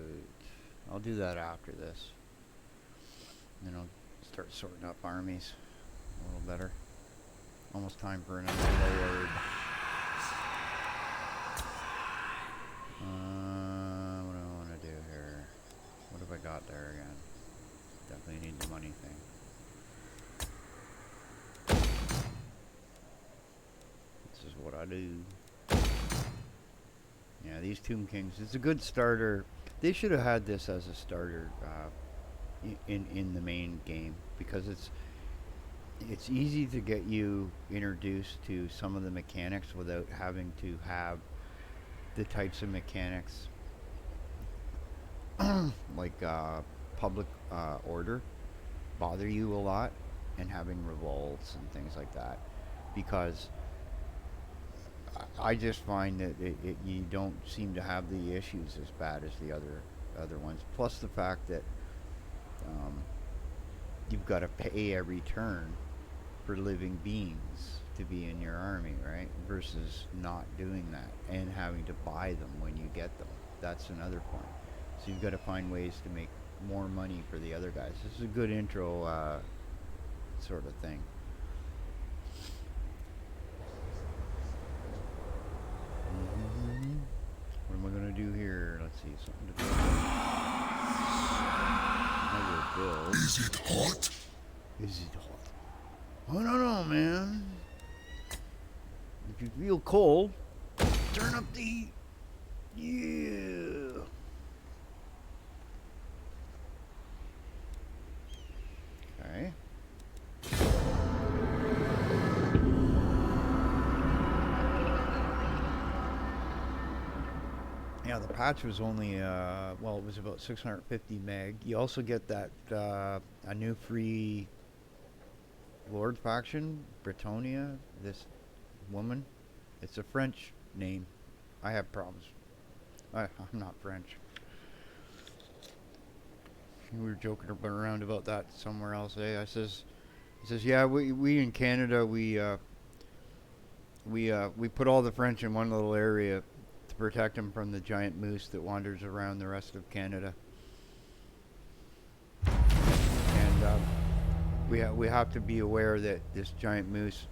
I'll do that after this. And then I'll Start sorting up armies a little better. Almost time for another lord. What do I want to do here? What have I got there again? Definitely need the money thing. This is what I do. Yeah, these Tomb Kings. It's a good starter. They should have had this as a starter in the main game, because it's easy to get you introduced to some of the mechanics without having to have the types of mechanics like public order bother you a lot, and having revolts and things like that, because I just find that you don't seem to have the issues as bad as the other ones. Plus the fact that you've got to pay every turn for living beings to be in your army, right? Versus not doing that and having to buy them when you get them. That's another point. So you've got to find ways to make more money for the other guys. This is a good intro sort of thing. What am I going to do here? Let's see, something to build. I will build. Is it hot? Is it hot? I don't know, man. If you feel cold, turn up the heat. Yeah. Okay. Yeah, the patch was only, well, it was about 650 meg. You also get that, a new free Lord faction, Bretonia, this woman. It's a French name. I have problems. I'm not French. We were joking around about that somewhere else, eh? I says, yeah, we in Canada, we put all the French in one little area to protect them from the giant moose that wanders around the rest of Canada. And we have to be aware that this giant moose,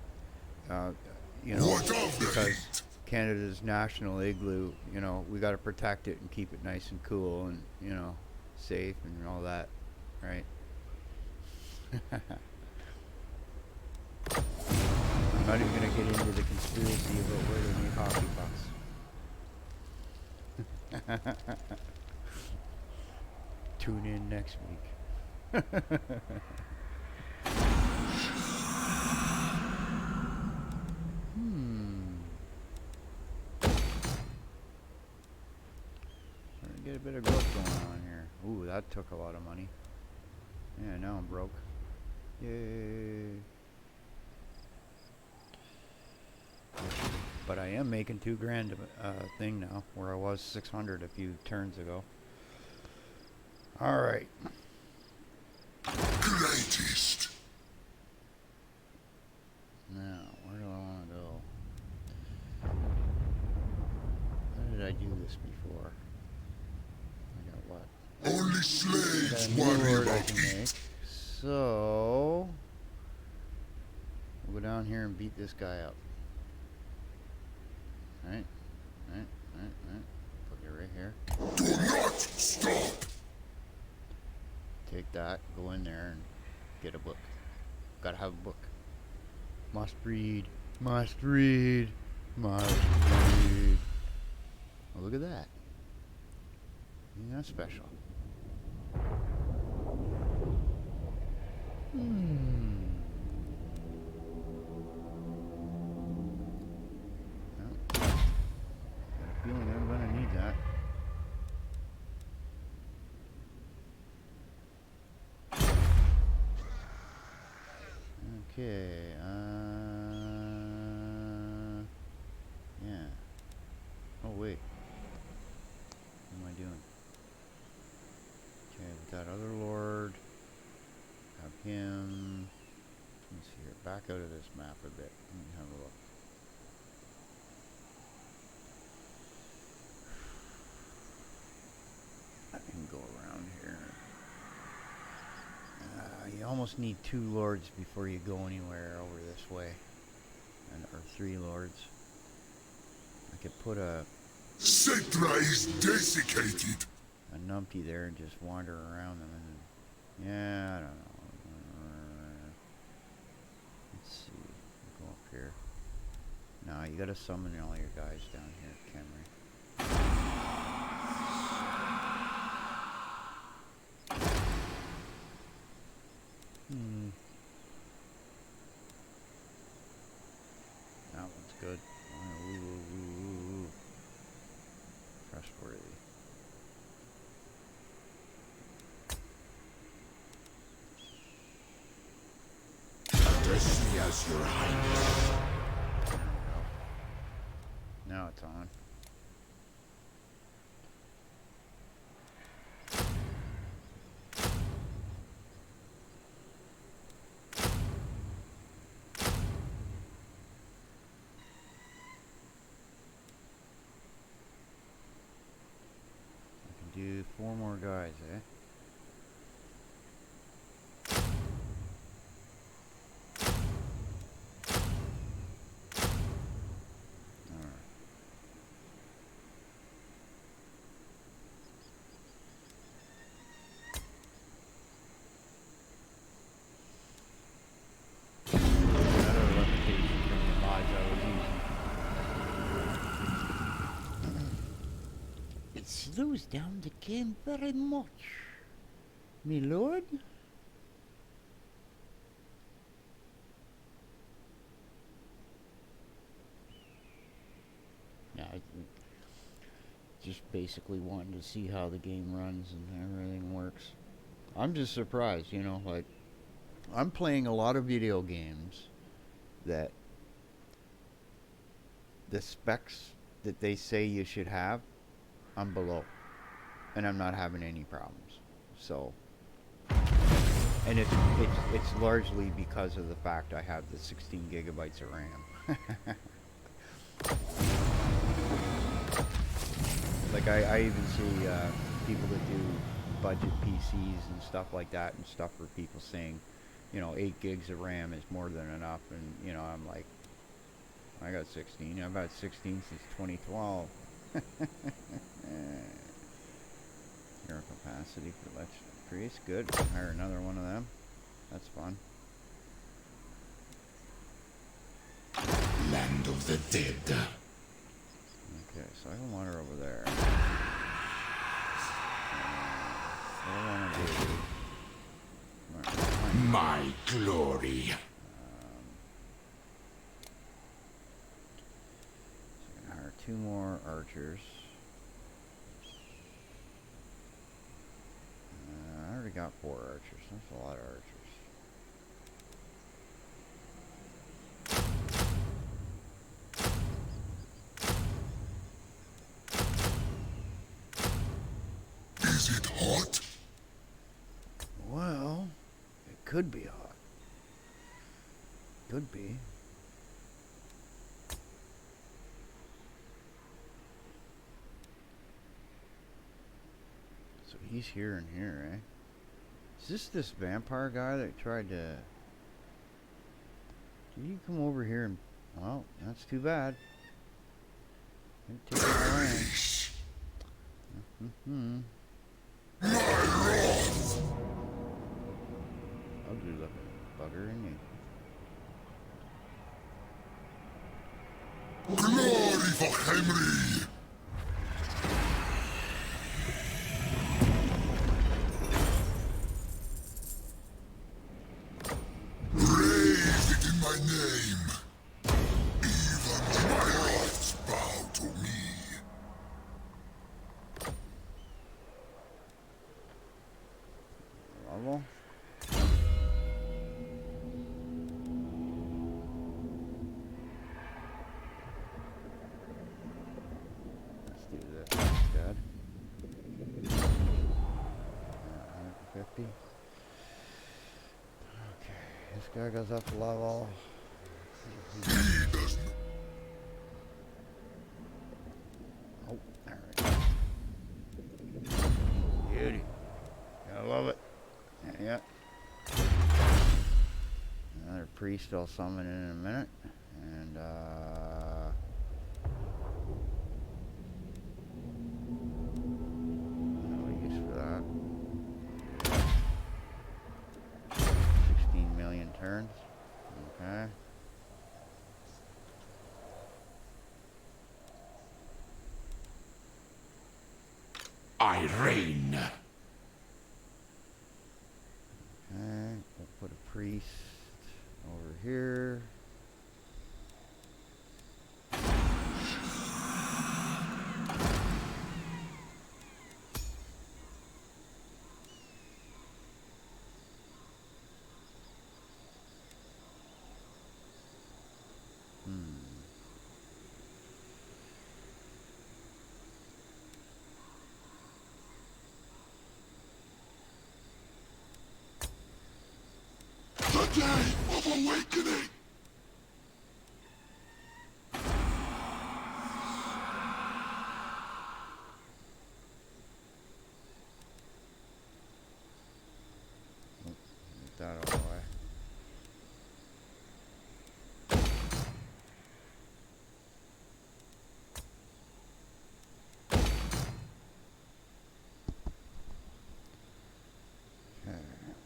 you know, because Canada's national igloo, you know, we got to protect it and keep it nice and cool and, you know, safe and all that, right? I'm not even going to get into the conspiracy about where they make hockey pucks. Tune in next week. Get a bit of growth going on here. Ooh, that took a lot of money. Yeah, now I'm broke. Yay. But I am making $2,000 thing now, where I was 600 a few turns ago. Alright. Greatest. Now, where do I want to go? How did I do this before? I got what? Only slaves Got a new worry lord I about can make. it. So we'll go down here and beat this guy up. Right? Put you right here. Do not stop. Take that, go in there and get a book. Gotta have a book. Must read. Must read. Must read. Oh, look at that. Isn't that special? Well, got a feeling I'm gonna need that. Okay, yeah. Oh, wait. What am I doing? Okay, with that other lord. Have him. Let's see here. Back out of this map a bit. Let me have a look. I can go around here. You almost need 2 lords before you go anywhere over this way. Or 3 lords. I could put a Cetra is desiccated. numpty there and just wander around them. And yeah, I don't know. Let's see. Go up here. No, you gotta summon all your guys down here, Camry. That one's good. Ooh. Trustworthy. Address me as your highness. There we go. Now it's on. Do 4 more guys, eh? Alright. Another reputation from the mods I was using. It slows down the game very much, me lord. Yeah, I just basically wanting to see how the game runs and everything works. I'm just surprised, you know, like, I'm playing a lot of video games that the specs that they say you should have, I'm below, and I'm not having any problems. So, and it's largely because of the fact I have the 16 gigabytes of RAM. Like I even see people that do budget PCs and stuff like that, and stuff for people saying, you know, 8 gigs of RAM is more than enough, and you know, I'm like, I got 16. I've had 16 since 2012. Hero capacity for electric. Good. Hire another one of them. That's fun. Land of the dead. Okay, so I can wander over there. What do I want to do? My glory. So I can hire 2 more archers. I already got 4 archers. That's a lot of archers. Is it hot? Well, it could be hot. Could be. So he's here and here, eh? Is this vampire guy that tried to... Did he come over here and... Well, that's too bad. Didn't take my land. Ugly looking bugger, isn't he? Glory for Henry! Raise it in my name. Even my hearts bow to me. Level. Let's do this instead. 150. Okay, this guy goes up to level. He doesn't. Oh, alright. Beauty. Gotta love it. Yeah. Another priest I'll summon in a minute. And, no use for that. 16 million turns. Okay. I reign. Okay, we'll put a priest over here. The day of awakening. Get that out of the way. Okay,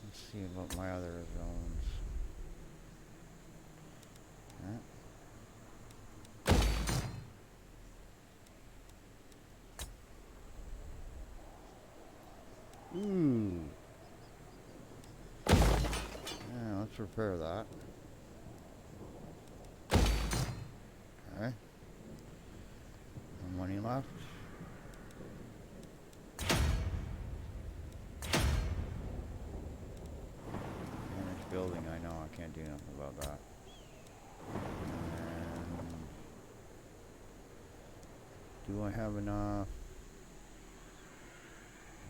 let's see about my other zones. Ooh. Yeah, let's repair that. Okay. No money left. Damaged building, I know, I can't do nothing about that. And do I have enough?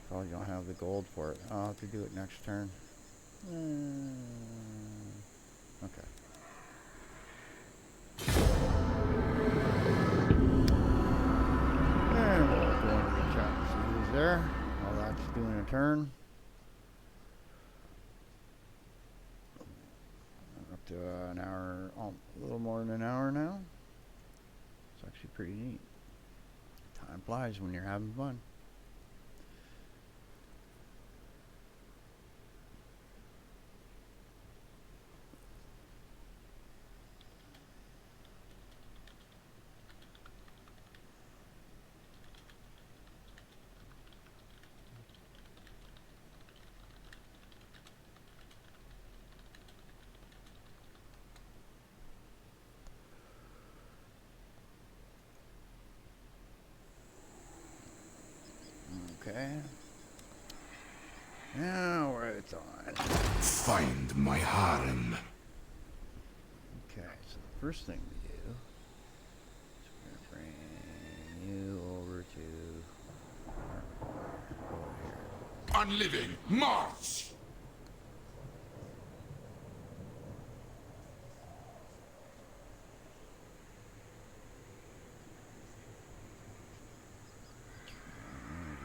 Probably don't have the gold for it. I'll have to do it next turn. Okay. And we'll go into the chat and see who's there while that's doing a turn. Up to an hour, a little more than an hour now. It's actually pretty neat. Time flies when you're having fun. Okay. Now we're it's on. Find my harem. Okay, so the first thing we do is we're gonna bring you over to over here. Unliving Mars.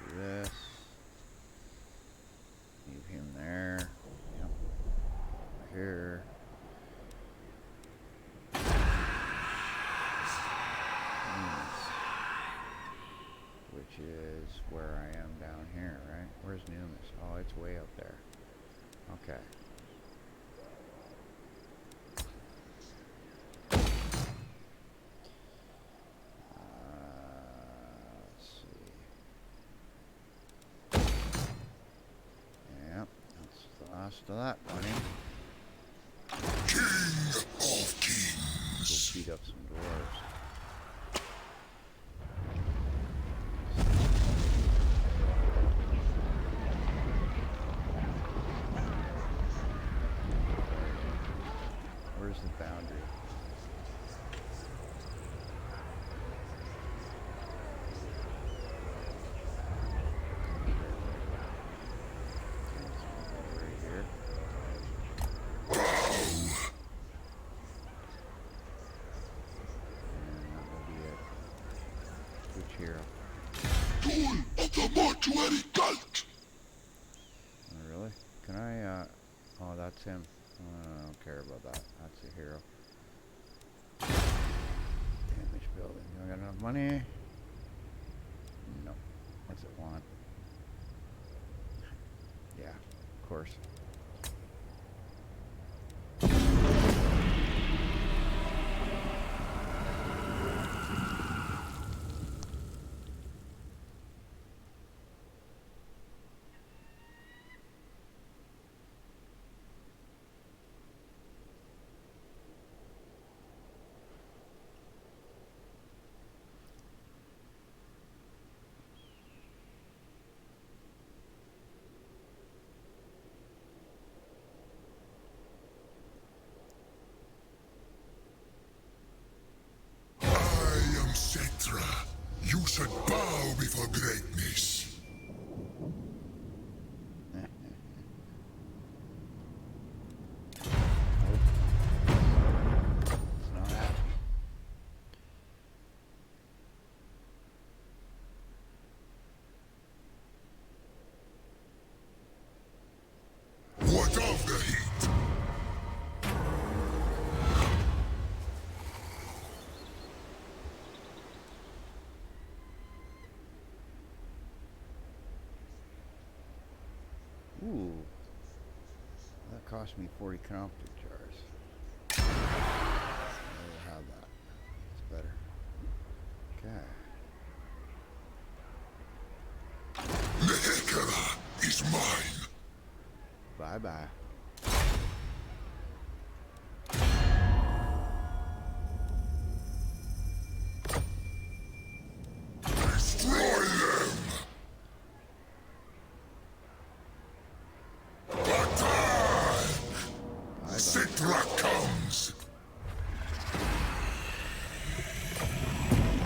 Do this. Leave him there. Yep. Over here. Which is where I am down here, right? Where's Numis? Oh, it's way up there. Okay. Let's see. Yep, that's the last of that bunny. King of Kings. Go beat up some dwarves. Where's the boundary? Right here. And that will be it. Which hero? Tool of the mortuary cult. Oh, really? Can I, oh, that's him. I don't care about that. That's a hero. Damage building. Do I got enough money? No. What's it want? Yeah, of course. I am Cetra. You should bow before greatness. It's not happening. What of the heat? Ooh. That cost me 40 conflict jars. I will have that. It's better. Okay. Lehekara is mine. Bye-bye. Destroy them! Attack! Cetra comes!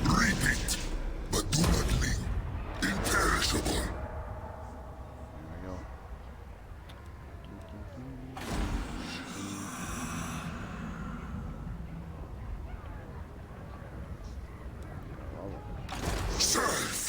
Reap it, but do not leave. Imperishable. There we go. Serfs!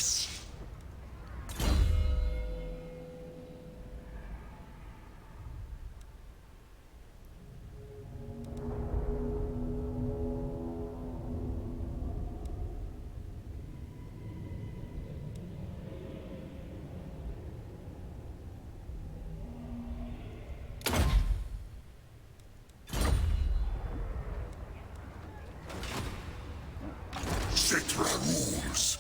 Cetra rules.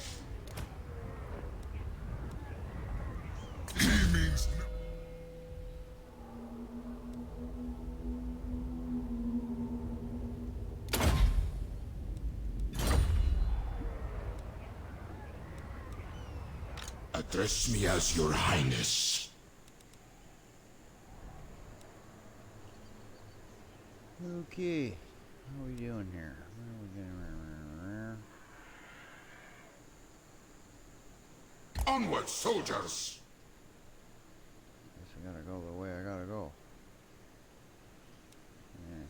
He means address me as your highness. Okay. How are we doing here? Where are we going? Onward, soldiers! Guess I gotta go the way I gotta go. Yeah.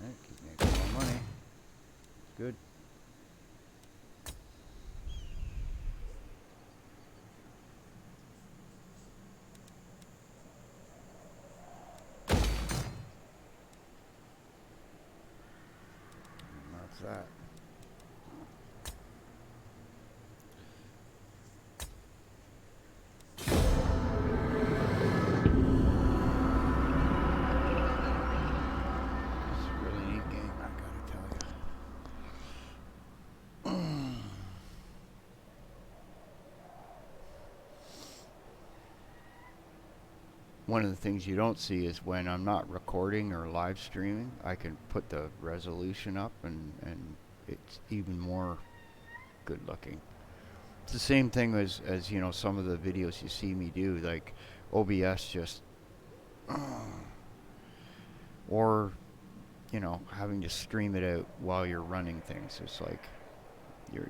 Right, keep making more money. Good. And that's that. It's a really neat game, I gotta tell you. One of the things you don't see is when I'm not recording or live streaming, I can put the resolution up and it's even more good looking. It's the same thing as you know, some of the videos you see me do, like OBS just or you know, having to stream it out while you're running things. It's like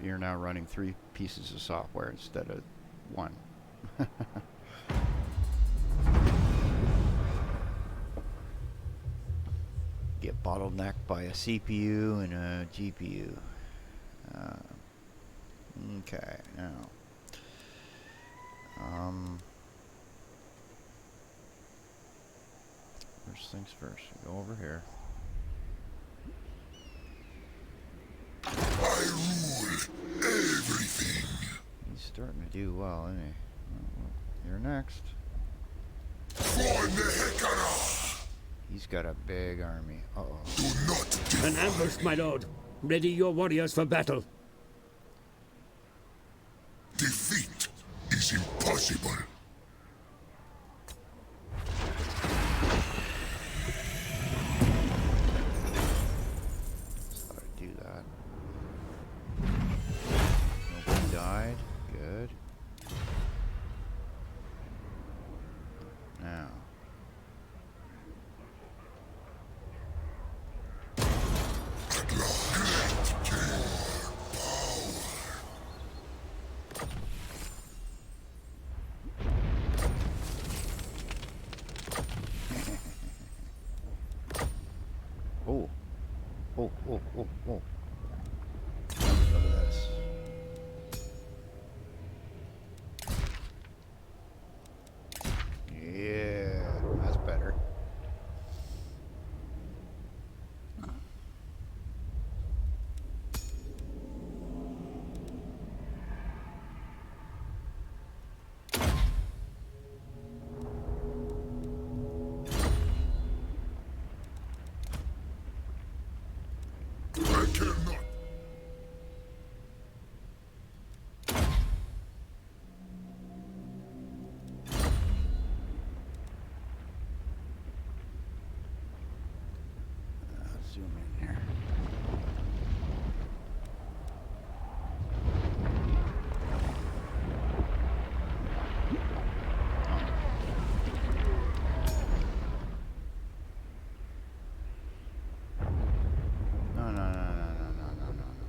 you're now running 3 pieces of software instead of 1. Get bottlenecked by a CPU and a GPU. Okay, now First things first, we go over here. I rule everything. He's starting to do well, isn't he? Well, you're next. For Nehekara. He's got a big army. Uh-oh. Do not defy An ambush, my lord. Ready your warriors for battle. Defeat is impossible. Just thought I'd do that. Nobody died. Good. Now. Oh. Oh, oh, oh, oh. Look at this. Yeah, that's better. I cannot. Zoom in here. No, no, no, no, no, no, no, no, no.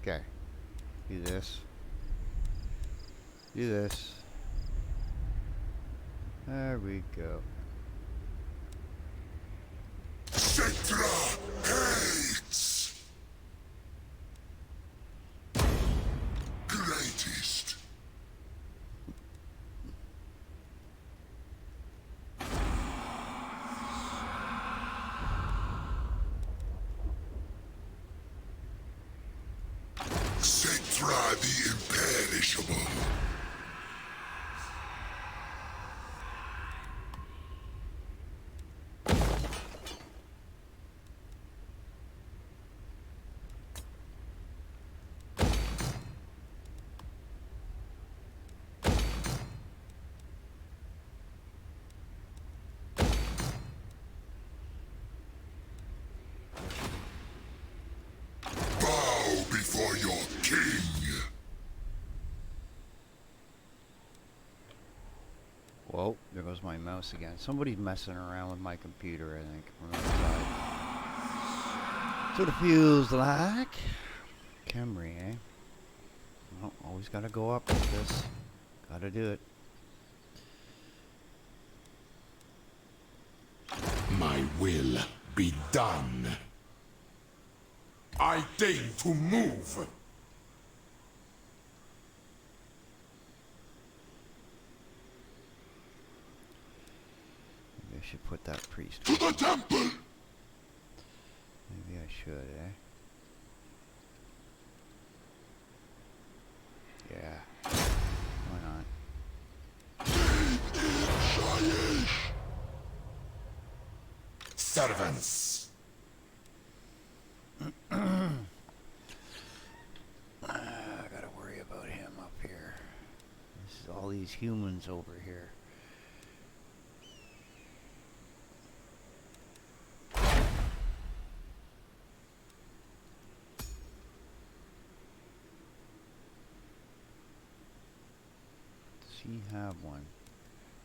Okay. Do this. Do this. There we go. Cetra hates. Greatest. Cetra the imperishable. Bow before your king. Whoa, there goes my mouse again. Somebody's messing around with my computer, I think, from outside. That's what it feels like. Camry, eh? Well, always gotta go up with this. Gotta do it. My will be done. I deign to move. Maybe I should put that priest. To the temple. Maybe I should, eh? Yeah. Why not? Servants. I gotta worry about him up here. This is all these humans over here. Does he have one?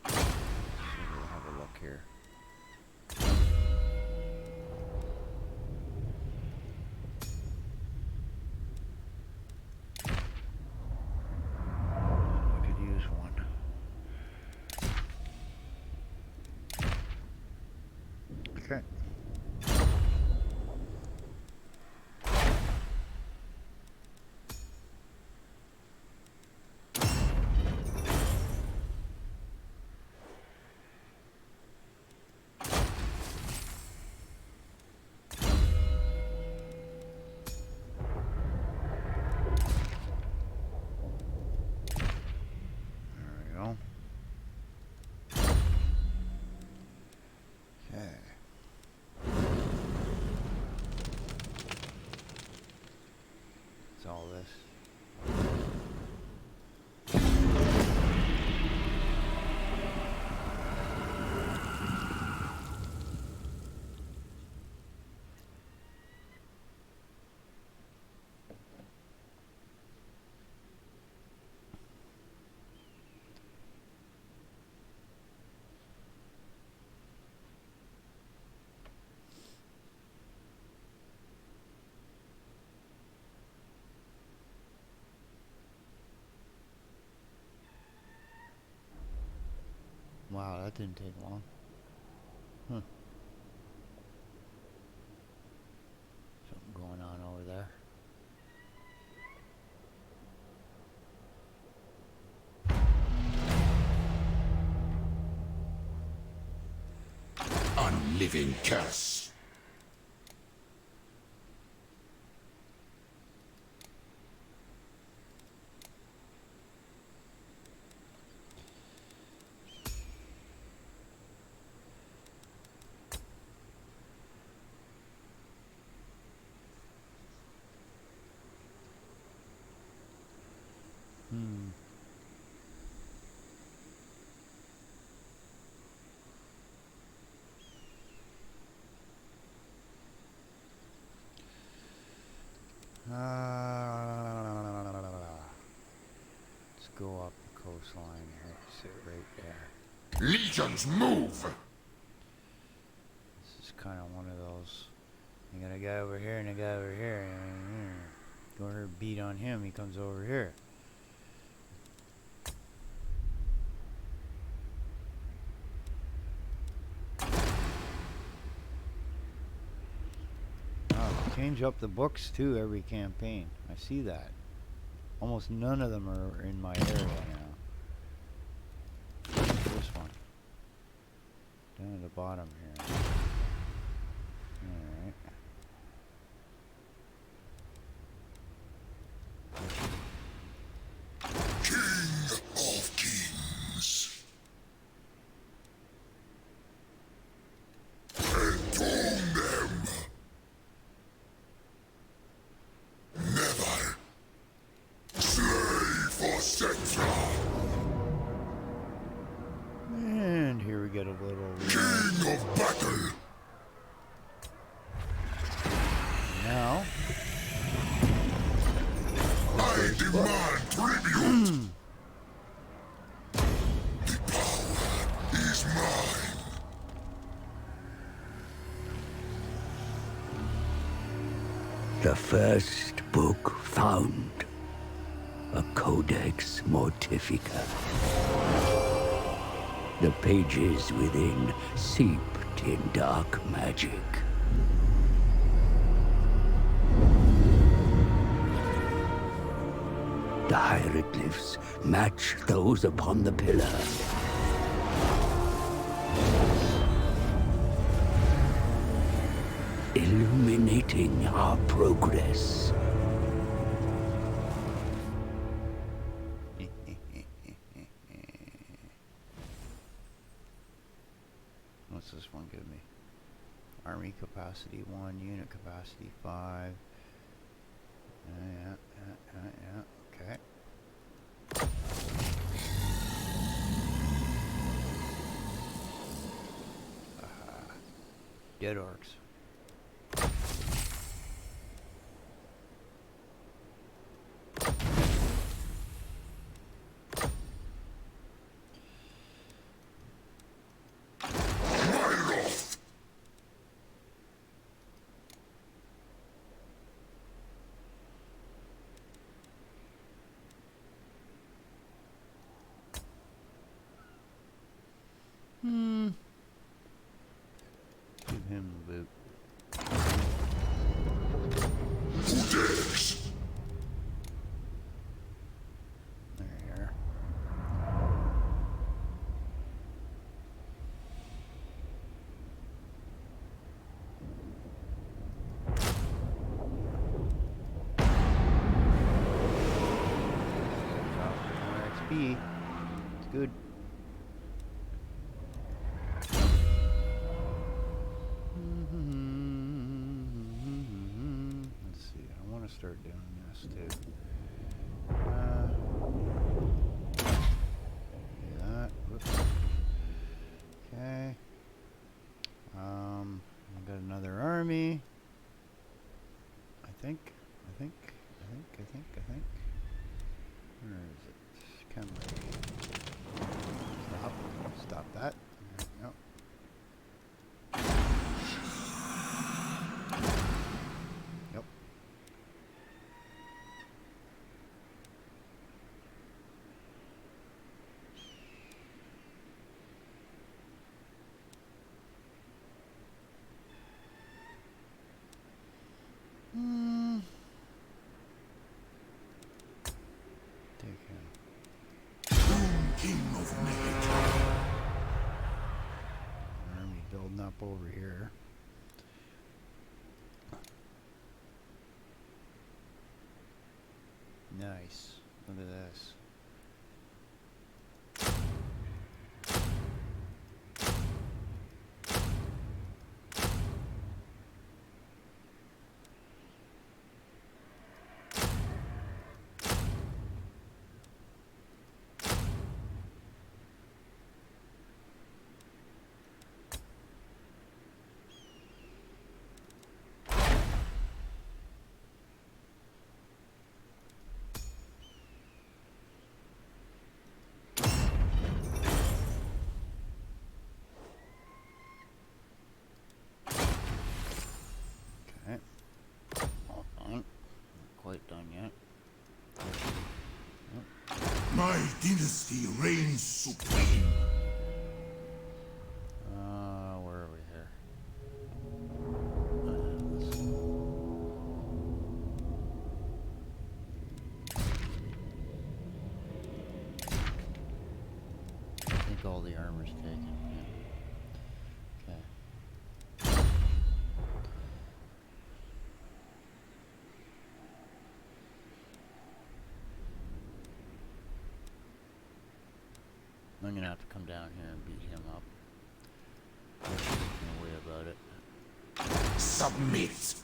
So we'll have a look here. I could use one. Okay. Wow, that didn't take long. Huh. Something going on over there. Unliving curse. Let's go up the coastline here. Sit right there. Legions move! This is kind of one of those. You got a guy over here and a guy over here. Go over and beat on him. He comes over here. Oh, change up the books too every campaign. I see that. Almost none of them are in my area now. This one. Down at the bottom here. Alright. King of Kings. Enthrone them. Never. Slay for Setra. And here we get a little... King of Battle. Now... I demand tribute. The power is mine. The first book found. A Codex Mortifica. The pages within seeped in dark magic. The hieroglyphs match those upon the pillar. Illuminating our progress. What's this one give me? Army capacity 1, unit capacity 5. Yeah, okay. Dead orcs. Give him the boot. Vortex. There you are. More XP. It's good. Let's see. I want to start doing this too. Do that. Whoops. Okay. I got another army. I think. Where is it? Come on. Stop that. There we go. Yep. I've made. Army building up over here. Nice. Look at this. Okay. Hold on. Not quite done yet. My dynasty reigns supreme. Where are we here? I think all the armor's taken. Yeah. Okay. I'm gonna have to come down here and beat him up. No way about it. Submit.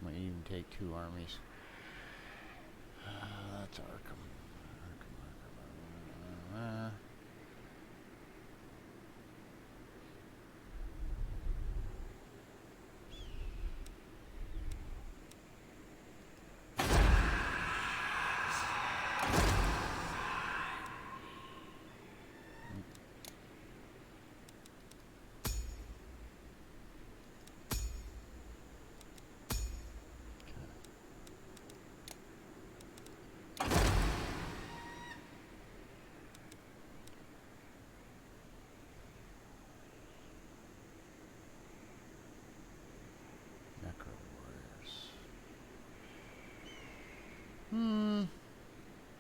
Might even take 2 armies. That's Arkham.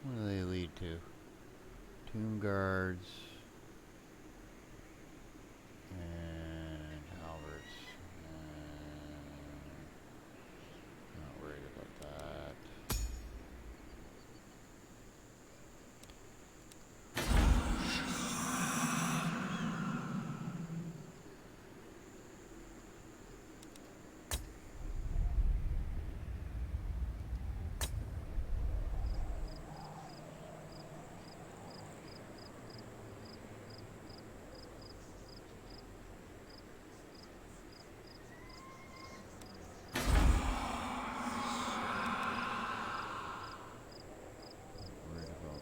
What do they lead to? Tomb guards and halberds. Not worried about that.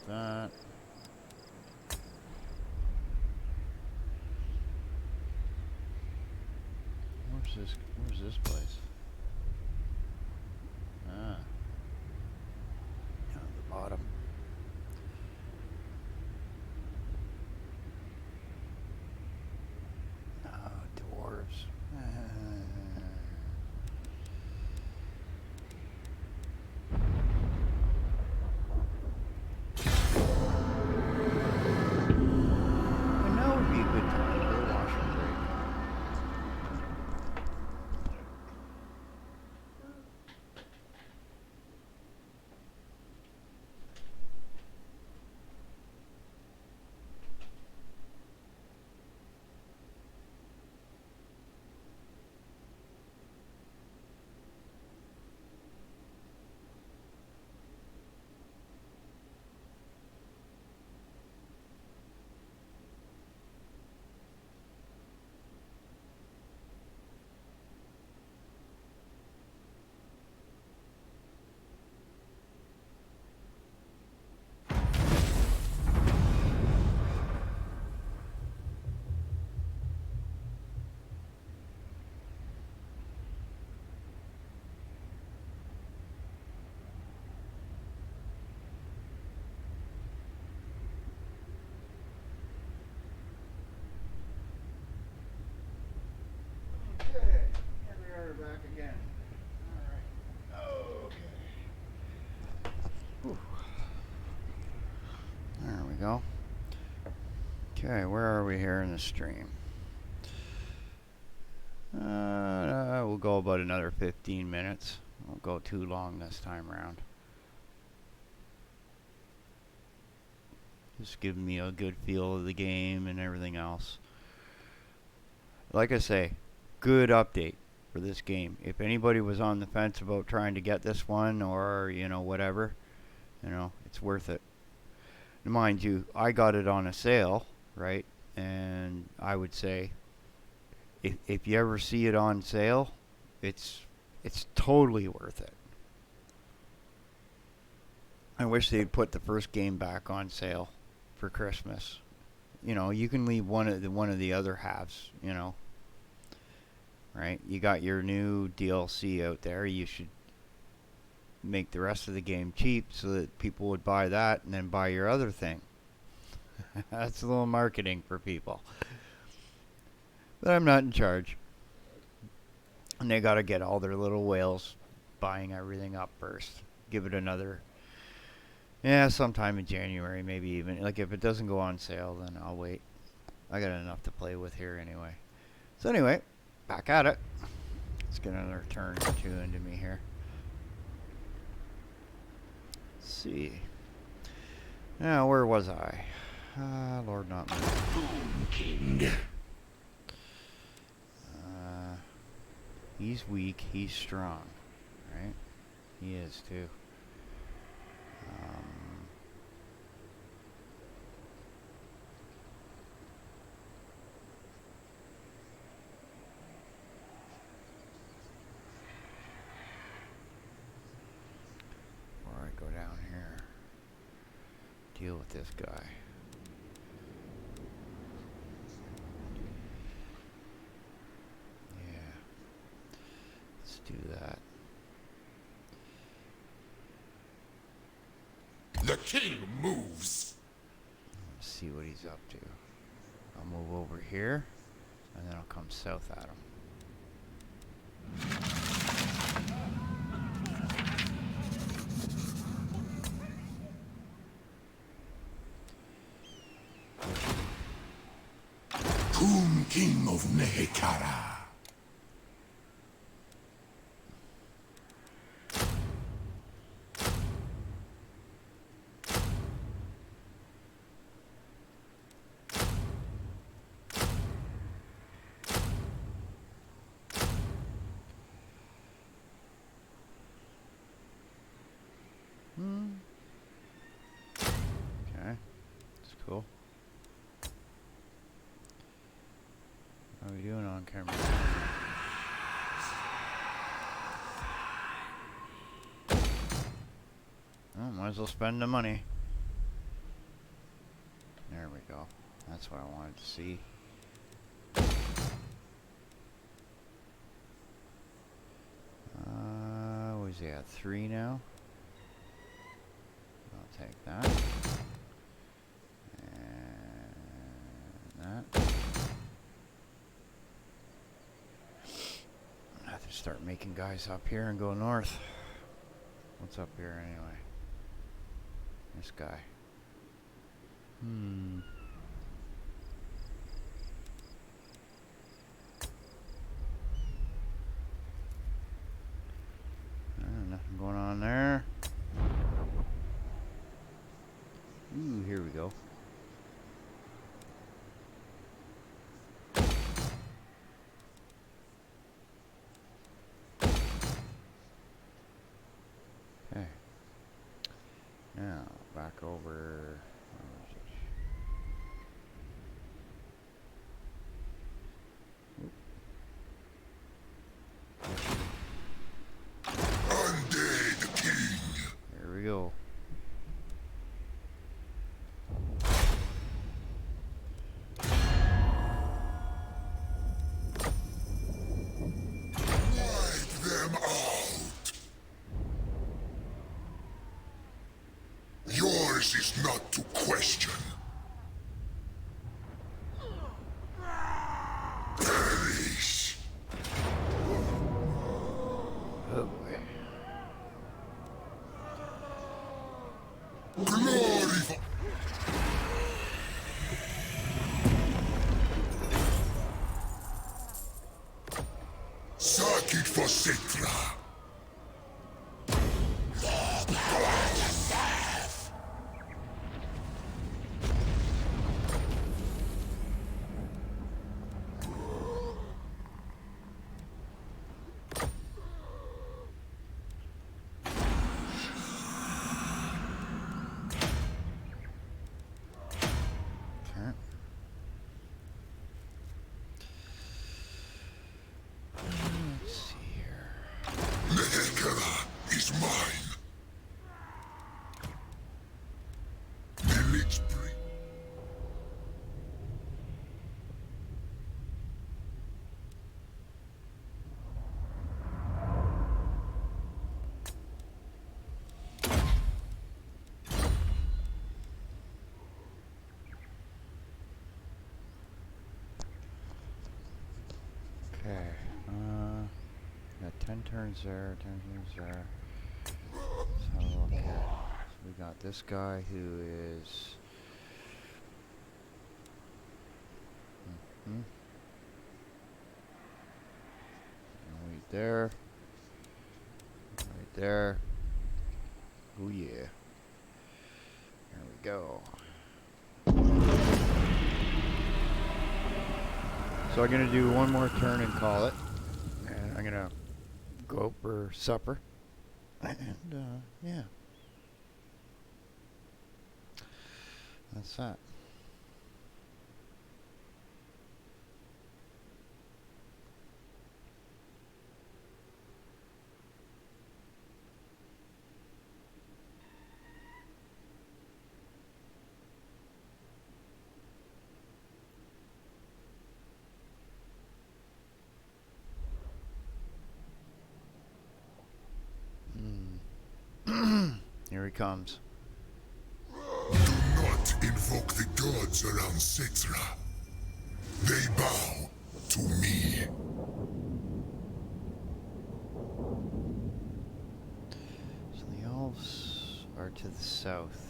That. Where's this place? Ah. Down at the bottom. Oh, dwarves. Back again. All right. Okay. Whew. go. Okay, where are we here in the stream? We'll go about another 15 minutes. Won't go too long this time around. Just giving me a good feel of the game and everything else. Like I say, good update for this game. If anybody was on the fence about trying to get this one or, you know, whatever, you know, it's worth it. Mind you, I got it on a sale, right? And I would say if you ever see it on sale, it's totally worth it. I wish they'd put the first game back on sale for Christmas. You know, you can leave one of the other halves, you know. Right? You got your new DLC out there. You should make the rest of the game cheap so that people would buy that and then buy your other thing. That's a little marketing for people. But I'm not in charge. And they got to get all their little whales buying everything up first. Give it another, yeah, sometime in January, maybe even. Like, if it doesn't go on sale, then I'll wait. I got enough to play with here anyway. So anyway, back at it. Let's get another turn or two into me here. Let's see. Now, where was I? Lord not me. King. He's weak, he's strong, right? He is too. Before I go down here, deal with this guy. Do that. The king moves. Let's see what he's up to. I'll move over here, and then I'll come south at him. Tomb King of Nehekara. Okay, that's cool. How are we doing on camera? Oh, might as well spend the money. There we go. That's what I wanted to see. What is he at? 3 now? I'll take that. And that. I have to start making guys up here and go north. What's up here anyway? This guy. Nothing going on there. Ooh, here we go. Okay. Now, back over. Undead King. There we go. Wipe them out. Yours is not to question. Perish. Oh boy. Glory for Citra. Okay. Let's see here. Nehekara is mine. The Lich Pri- Okay. Got 10 turns there, 10 turns there. Let's have a look here. So we got this guy who is. Right there. Right there. Oh yeah. There we go. So I'm gonna do one more turn and call it, and I'm gonna go for supper, and yeah, that's that. Here he comes. Do not invoke the gods around Citra. They bow to me. So the elves are to the south.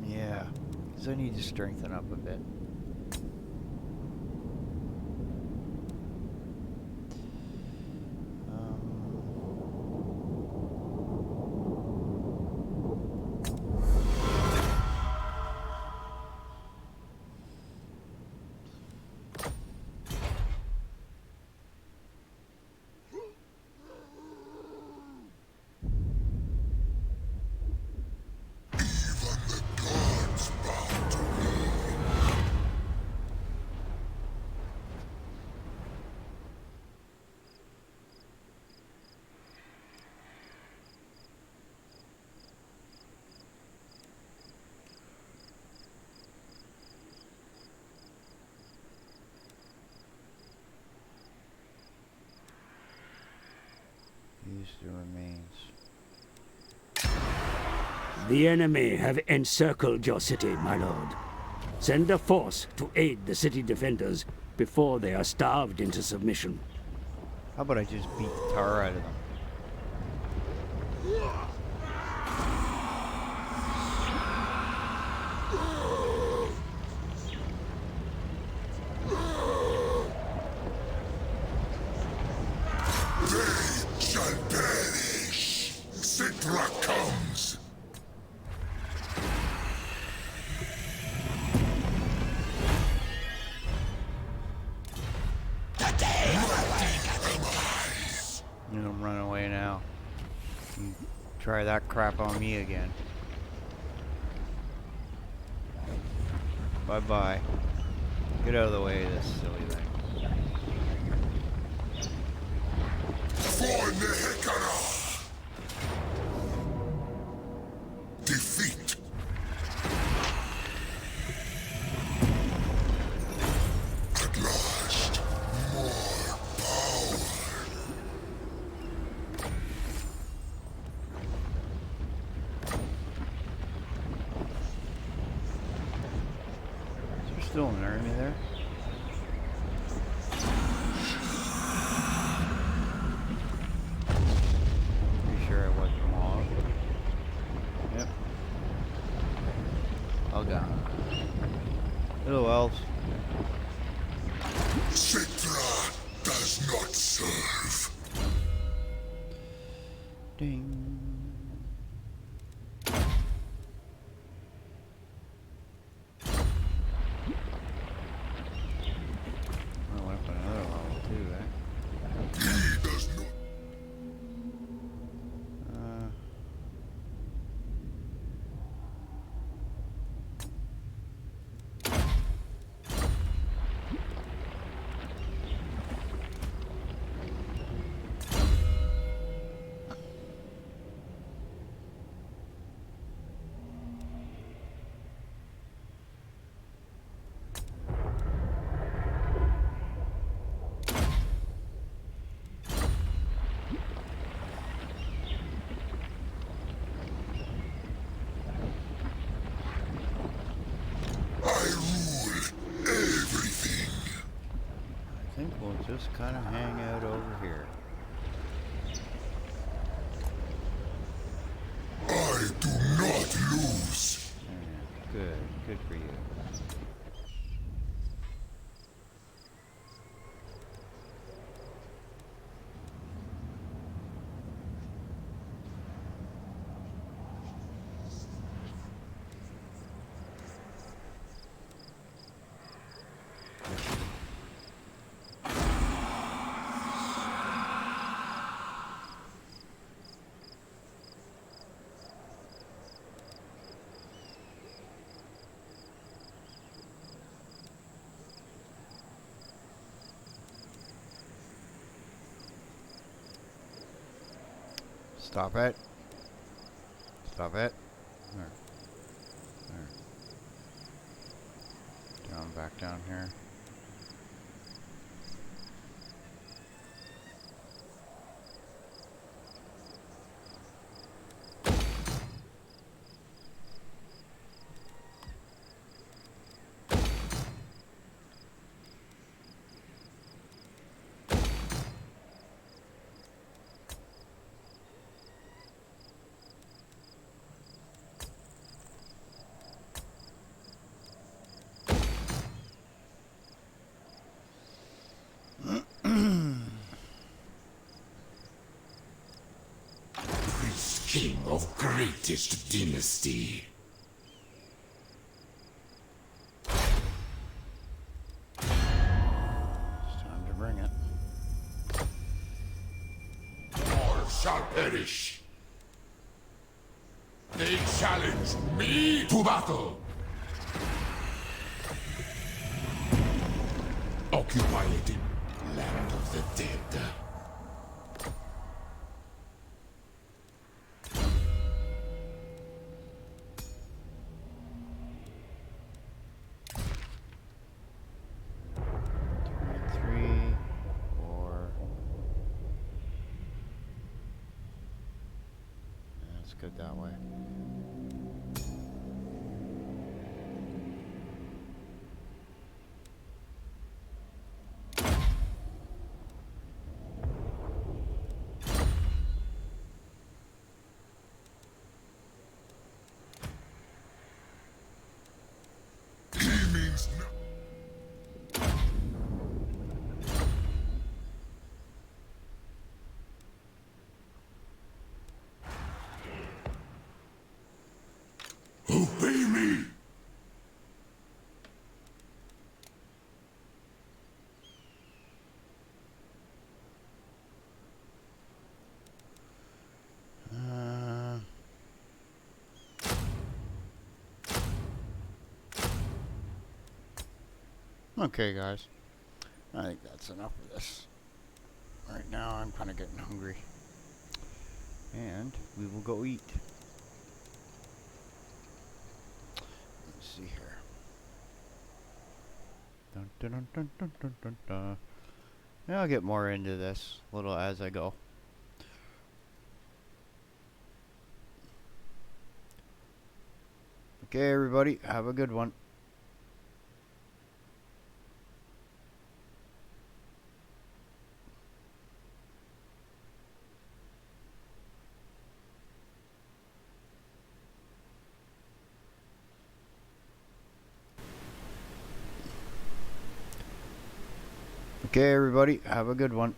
Yeah, because I need to strengthen up a bit. Even the gods bow to me. Use the remains. The enemy have encircled your city, my lord. Send a force to aid the city defenders before they are starved into submission. How about I just beat the tar out of them? They shall perish. Citra comes. You don't run away now. You try that crap on me again. Bye bye. Get out of the way of this silly thing. For Nehekara. Defeat. At last, more power. still an enemy there? Pretty sure I wiped them all out. Yep. All gone. Hello, elves. Cetra does not serve. Ding. I went up another level too, eh? He does not. I rule everything. I think we'll just kind of hang out over here. I do not lose. Yeah, good. Good for you. Stop it. Stop it. There. There. Down, back down here. Priest king of greatest dynasty. It's time to bring it. All shall perish. They challenge me to battle. Occupy the land of the dead. Three, four. That's good that way. He means no. Obey me! Okay, guys. I think that's enough of this. Right now, I'm kind of getting hungry. And we will go eat. Let's see here. Dun, dun, dun, dun, dun, dun, dun, dun. Yeah, I'll get more into this a little as I go. Okay, everybody, have a good one. Okay, everybody, have a good one.